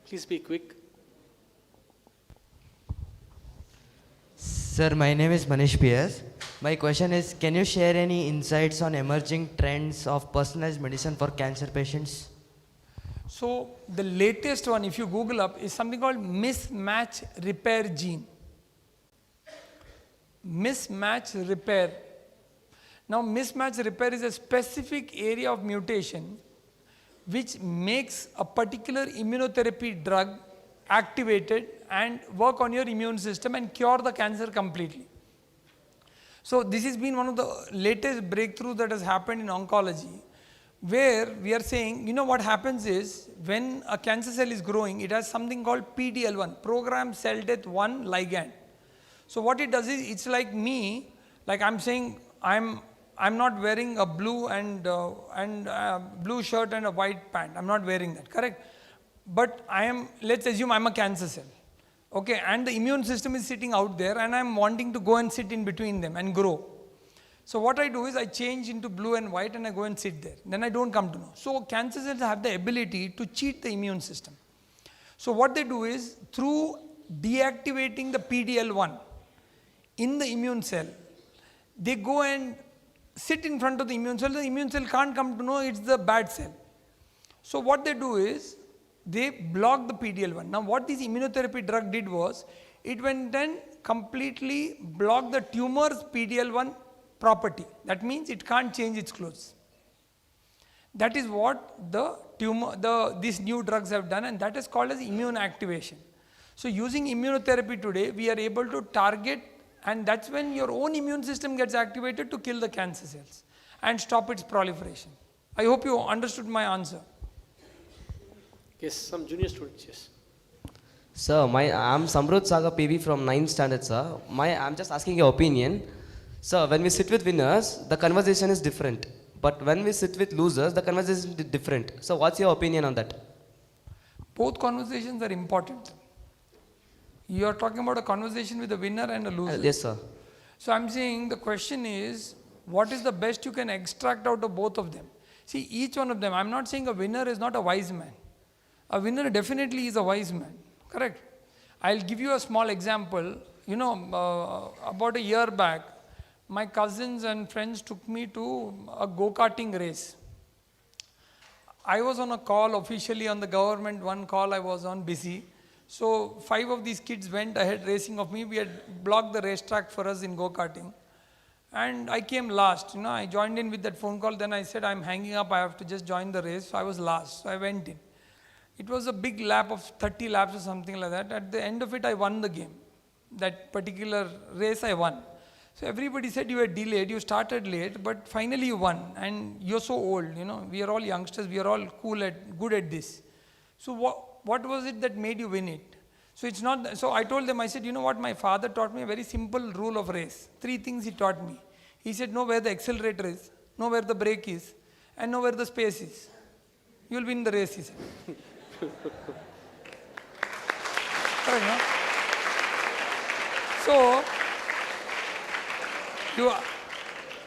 Please be quick. Sir, my name is Manish PS. My question is, can you share any insights on emerging trends of personalized medicine for cancer patients? So the latest one, if you Google up, is something called mismatch repair gene. Mismatch repair. Now mismatch repair is a specific area of mutation which makes a particular immunotherapy drug activated and work on your immune system and cure the cancer completely. So this has been one of the latest breakthroughs that has happened in oncology, where we are saying, you know what happens is, when a cancer cell is growing, it has something called PDL1, Programmed Cell Death 1 ligand. So what it does is, it's like me, like I'm saying, I'm not wearing a blue and blue shirt and a white pant. I'm not wearing that, correct? But let's assume I'm a cancer cell. Okay, and the immune system is sitting out there and I'm wanting to go and sit in between them and grow. So what I do is I change into blue and white and I go and sit there. Then I don't come to know. So cancer cells have the ability to cheat the immune system. So what they do is, through deactivating the PD-L1 in the immune cell, they go and sit in front of the immune cell. The immune cell can't come to know it's the bad cell. So what they do is, they block the PD-L1. Now what this immunotherapy drug did was, it went and completely blocked the tumor's PD-L1 property. That means it can't change its clothes. That is what these new drugs have done, and that is called as immune activation. So using immunotherapy today, we are able to target, and that's when your own immune system gets activated to kill the cancer cells and stop its proliferation. I hope you understood my answer. Yes, some junior students, yes. Sir, I'm Samrut Saga PV from 9th standard, sir. I'm just asking your opinion. Sir, when we sit with winners, the conversation is different. But when we sit with losers, the conversation is different. So what's your opinion on that? Both conversations are important. You are talking about a conversation with a winner and a loser. Yes, sir. So I'm saying the question is, what is the best you can extract out of both of them? See, each one of them, I'm not saying a winner is not a wise man. A winner definitely is a wise man, correct? I'll give you a small example. About a year back, my cousins and friends took me to a go-karting race. I was on a call officially on the government, one call I was on busy. So 5 of these kids went ahead racing of me. We had blocked the racetrack for us in go-karting. And I came last, I joined in with that phone call. Then I said, I'm hanging up, I have to just join the race. So I was last, so I went in. It was a big lap of 30 laps or something like that. At the end of it, I won the game. That particular race I won. So everybody said you were delayed, you started late, but finally you won. And you're so old, we are all youngsters, we are all good at this. So what was it that made you win it? So it's not, so I told them, I said, you know what, my father taught me a very simple rule of race. 3 things he taught me. He said, know where the accelerator is, know where the brake is, and know where the space is. You'll win the race, he said. Correct, no? So,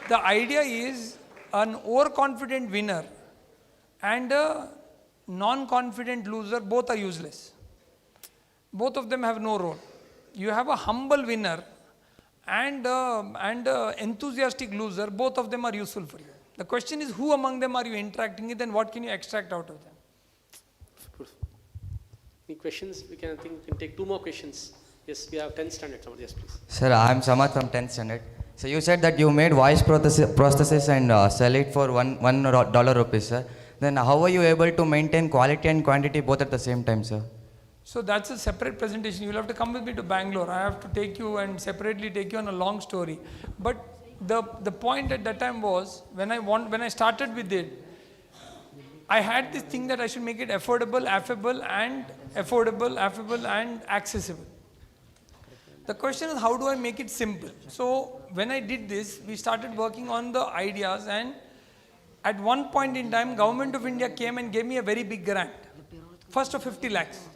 the idea is an overconfident winner and a non-confident loser, both are useless. Both of them have no role. You have a humble winner and a enthusiastic loser, both of them are useful for you. The question is, who among them are you interacting with and what can you extract out of them? Any questions? I think we can take 2 more questions. Yes, we have 10th standard. Yes, please. Sir, I am Samad from 10th standard. So you said that you made voice prosthesis and sell it for $1, sir. Then how are you able to maintain quality and quantity both at the same time, sir? So that's a separate presentation. You'll have to come with me to Bangalore. I have to take you and separately take you on a long story. But the point at that time was, when I started with it, I had this thing that I should make it affordable, affable and accessible. The question is, how do I make it simple? So when I did this, we started working on the ideas, and at one point in time, Government of India came and gave me a very big grant, first of 50 lakhs,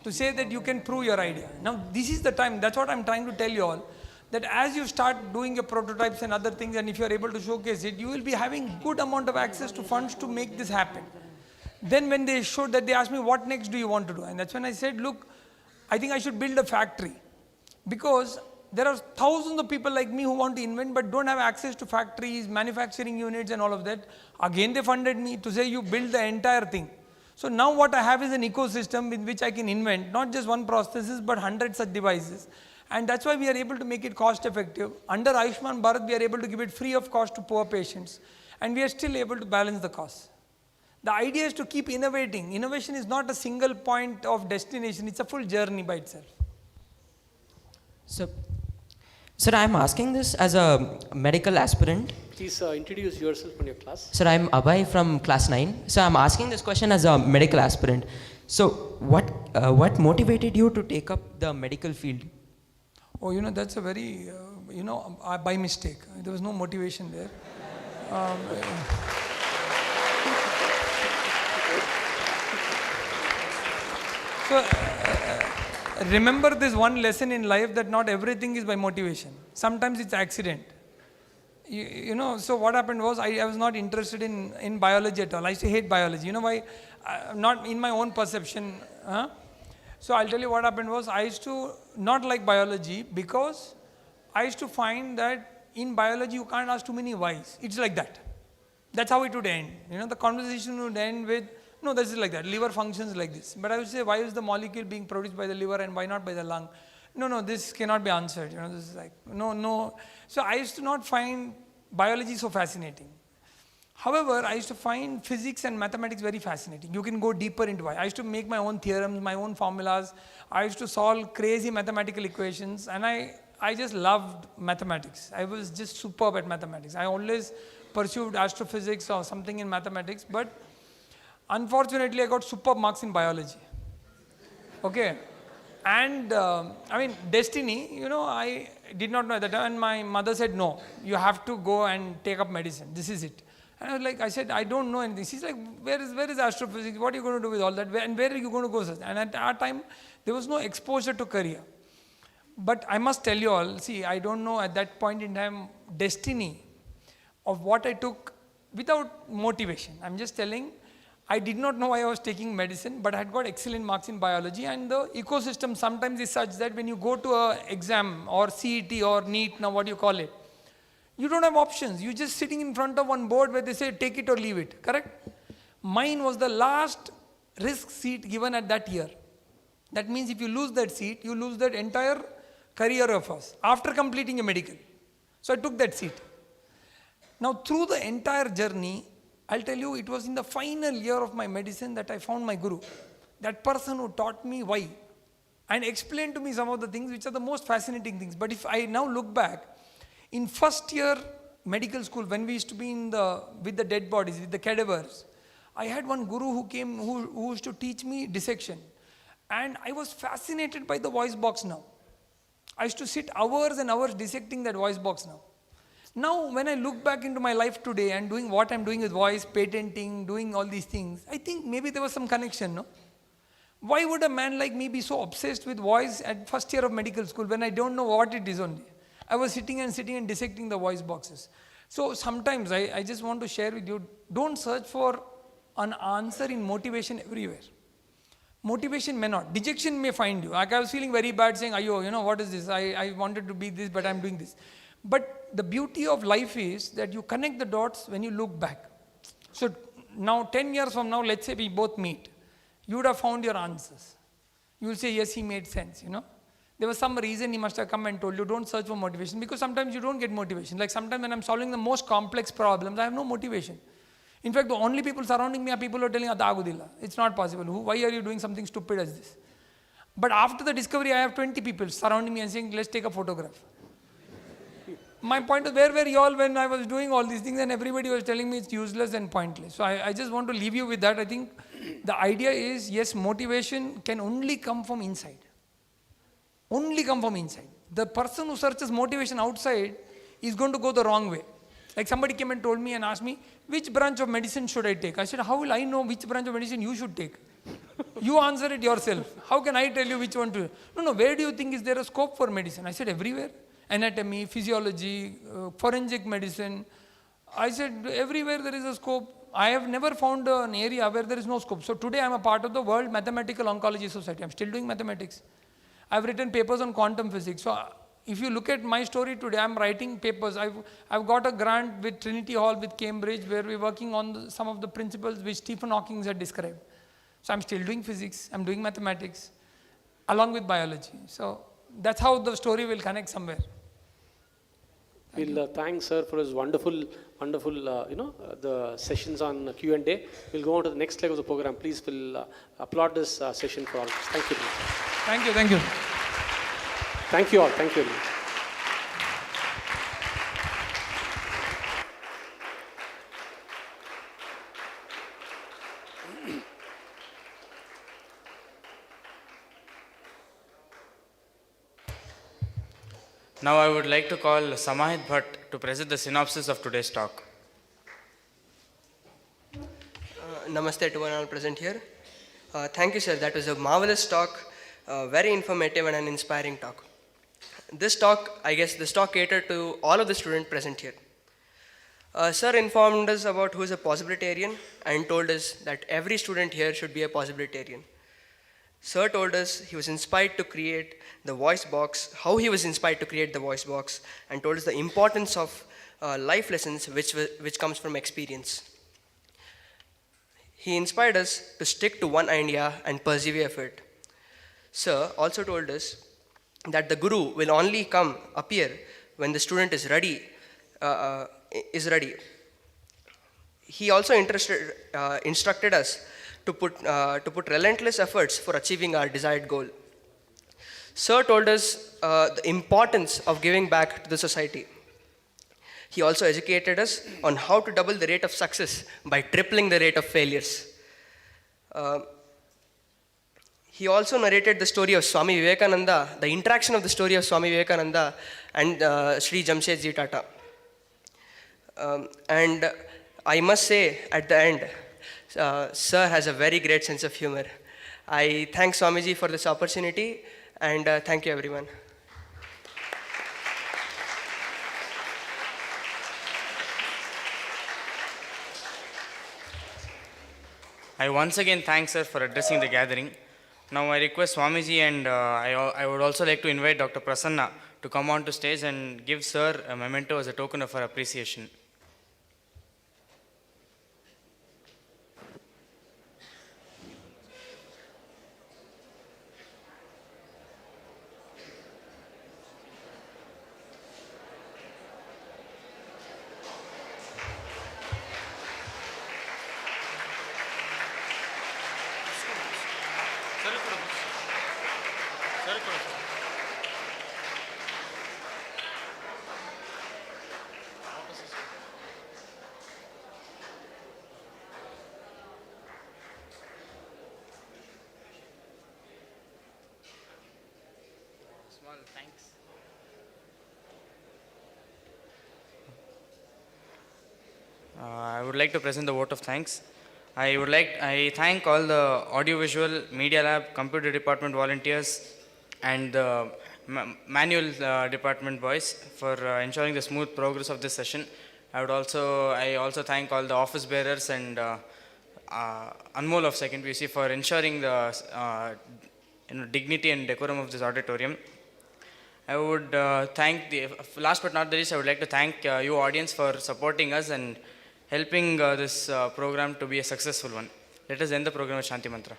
to say that you can prove your idea. Now this is the time, that's what I'm trying to tell you all, that as you start doing your prototypes and other things, and if you are able to showcase it, you will be having good amount of access to funds to make this happen. Then when they showed that, they asked me, what next do you want to do? And that's when I said, look, I think I should build a factory. Because there are thousands of people like me who want to invent but don't have access to factories, manufacturing units and all of that. Again, they funded me to say, you build the entire thing. So now what I have is an ecosystem with which I can invent, not just one prosthesis, but 100 such devices. And that's why we are able to make it cost effective. Under Ayushman Bharat, we are able to give it free of cost to poor patients. And we are still able to balance the cost. The idea is to keep innovating. Innovation is not a single point of destination, it's a full journey by itself. So, sir, I am asking this as a medical aspirant. Please introduce yourself and your class. Sir, I am Abhay from class 9. So, I am asking this question as a medical aspirant. So, what motivated you to take up the medical field? Oh, that's a very, by mistake. There was no motivation there. So, remember this one lesson in life, that not everything is by motivation. Sometimes it's accident. you know, so what happened was I was not interested in biology at all. I used to hate biology. You know why? Not in my own perception. So I'll tell you what happened was I used to not like biology because I used to find that in biology you can't ask too many whys. It's like that. That's how it would end. You know, the conversation would end with, no, this is like that. Liver functions like this. But I would say, why is the molecule being produced by the liver and why not by the lung? No, this cannot be answered. You know, this is like, no. So I used to not find biology so fascinating. However, I used to find physics and mathematics very fascinating. You can go deeper into why. I used to make my own theorems, my own formulas. I used to solve crazy mathematical equations, and I just loved mathematics. I was just superb at mathematics. I always pursued astrophysics or something in mathematics, but unfortunately I got superb marks in biology. Okay. And I mean, destiny, you know, I did not know at that time, and my mother said, no, you have to go and take up medicine. This is it. And I was like, I said, I don't know anything. She's like, where is astrophysics? What are you going to do with all that? And where are you going to go? And at our time, there was no exposure to career. But I must tell you all, see, I don't know at that point in time, destiny of what I took without motivation. I'm just telling, I did not know why I was taking medicine, but I had got excellent marks in biology, and the ecosystem sometimes is such that when you go to an exam or CET or NEET, now what do you call it? You don't have options. You're just sitting in front of one board where they say, take it or leave it, correct? Mine was the last risk seat given at that year. That means if you lose that seat, you lose that entire career of us after completing a medical. So I took that seat. Now through the entire journey, I'll tell you, it was in the final year of my medicine that I found my guru. That person who taught me why and explained to me some of the things which are the most fascinating things. But if I now look back, in first year medical school, when we used to be with the dead bodies, with the cadavers, I had one guru who came, who used to teach me dissection. And I was fascinated by the voice box now. I used to sit hours and hours dissecting that voice box now. Now, when I look back into my life today and doing what I'm doing with voice, patenting, doing all these things, I think maybe there was some connection, no? Why would a man like me be so obsessed with voice at first year of medical school when I don't know what it is only? I was sitting and dissecting the voice boxes. So sometimes I just want to share with you, don't search for an answer in motivation everywhere. Motivation may not. Dejection may find you. Like I was feeling very bad saying, Ayo, you know, what is this? I wanted to be this, but I'm doing this. But the beauty of life is that you connect the dots when you look back. So now 10 years from now, let's say we both meet. You would have found your answers. You will say, yes, he made sense, you know. There was some reason he must have come and told you, don't search for motivation, because sometimes you don't get motivation. Like sometimes when I'm solving the most complex problems, I have no motivation. In fact, the only people surrounding me are people who are telling, Adagudilla. It's not possible. Why are you doing something stupid as this? But after the discovery, I have 20 people surrounding me and saying, let's take a photograph. My point is, where were you all when I was doing all these things and everybody was telling me it's useless and pointless? So I just want to leave you with that. I think the idea is, yes, motivation can only come from inside. Only come from inside. The person who searches motivation outside is going to go the wrong way. Like somebody came and told me and asked me, which branch of medicine should I take? I said, how will I know which branch of medicine you should take? You answer it yourself. How can I tell you which one to? No, where do you think is there a scope for medicine? I said, everywhere. Anatomy, physiology, forensic medicine. I said, everywhere there is a scope. I have never found an area where there is no scope. So today I am a part of the World Mathematical Oncology Society. I am still doing mathematics. I have written papers on quantum physics. So if you look at my story today, I am writing papers. I've got a grant with Trinity Hall with Cambridge where we're working on some of the principles which Stephen Hawking had described. So I'm still doing physics, I'm doing mathematics along with biology. So that's how the story will connect somewhere. We'll thank sir for his wonderful, the sessions on Q&A. We'll go on to the next leg of the program. Please, we'll applaud this session for all of us. Thank you. Thank you, thank you. Thank you all. Thank you very much. Now I would like to call Samahit Bhatt to present the synopsis of today's talk. Namaste to one all present here. Thank you, sir. That was a marvelous talk, very informative and an inspiring talk. This talk, I guess this talk catered to all of the students present here. Sir informed us about who is a possibilitarian and told us that every student here should be a possibilitarian. Sir told us he was inspired to create the voice box, how he was inspired to create the voice box, and told us the importance of life lessons which comes from experience. He inspired us to stick to one idea and persevere for it. Sir also told us that the guru will only appear when the student is ready. He also instructed us to put relentless efforts for achieving our desired goal. Sir told us the importance of giving back to the society. He also educated us on how to double the rate of success by tripling the rate of failures. He also narrated the story of Swami Vivekananda, the interaction of the story of Swami Vivekananda and Sri Jamshedji Tata. And I must say, at the end, Sir has a very great sense of humor. I thank Swamiji for this opportunity, and thank you, everyone. I once again thank Sir for addressing the gathering. Now I request Swamiji and I would also like to invite Dr. Prasanna to come on to stage and give Sir a memento as a token of our appreciation. I would like to present the vote of thanks. I thank all the audiovisual, media lab, computer department volunteers, and the manual department boys for ensuring the smooth progress of this session. I also thank all the office bearers and Anmol of Second PC for ensuring the dignity and decorum of this auditorium. I would last but not the least, I would like to thank you audience for supporting us and helping this program to be a successful one. Let us end the program with Shanti Mantra.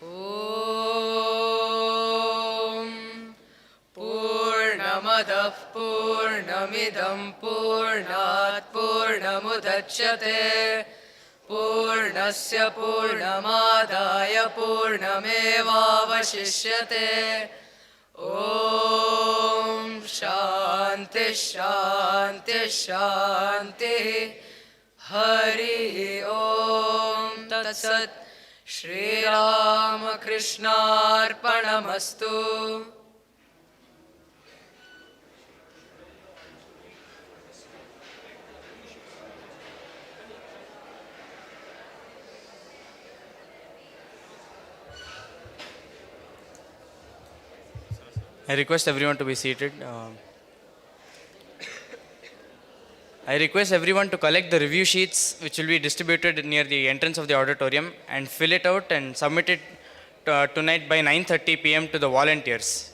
Om Purnamadah Purnamidam Purnat Purnamudachyate Purnasya Purnamadaya Purnamevavashishyate Om Shanti Shanti Shanti Hari Om Tat Sat Sri Ramakrishna Arpanamastu. I request everyone to be seated. I request everyone to collect the review sheets which will be distributed near the entrance of the auditorium and fill it out and submit it tonight by 9:30 p.m. to the volunteers.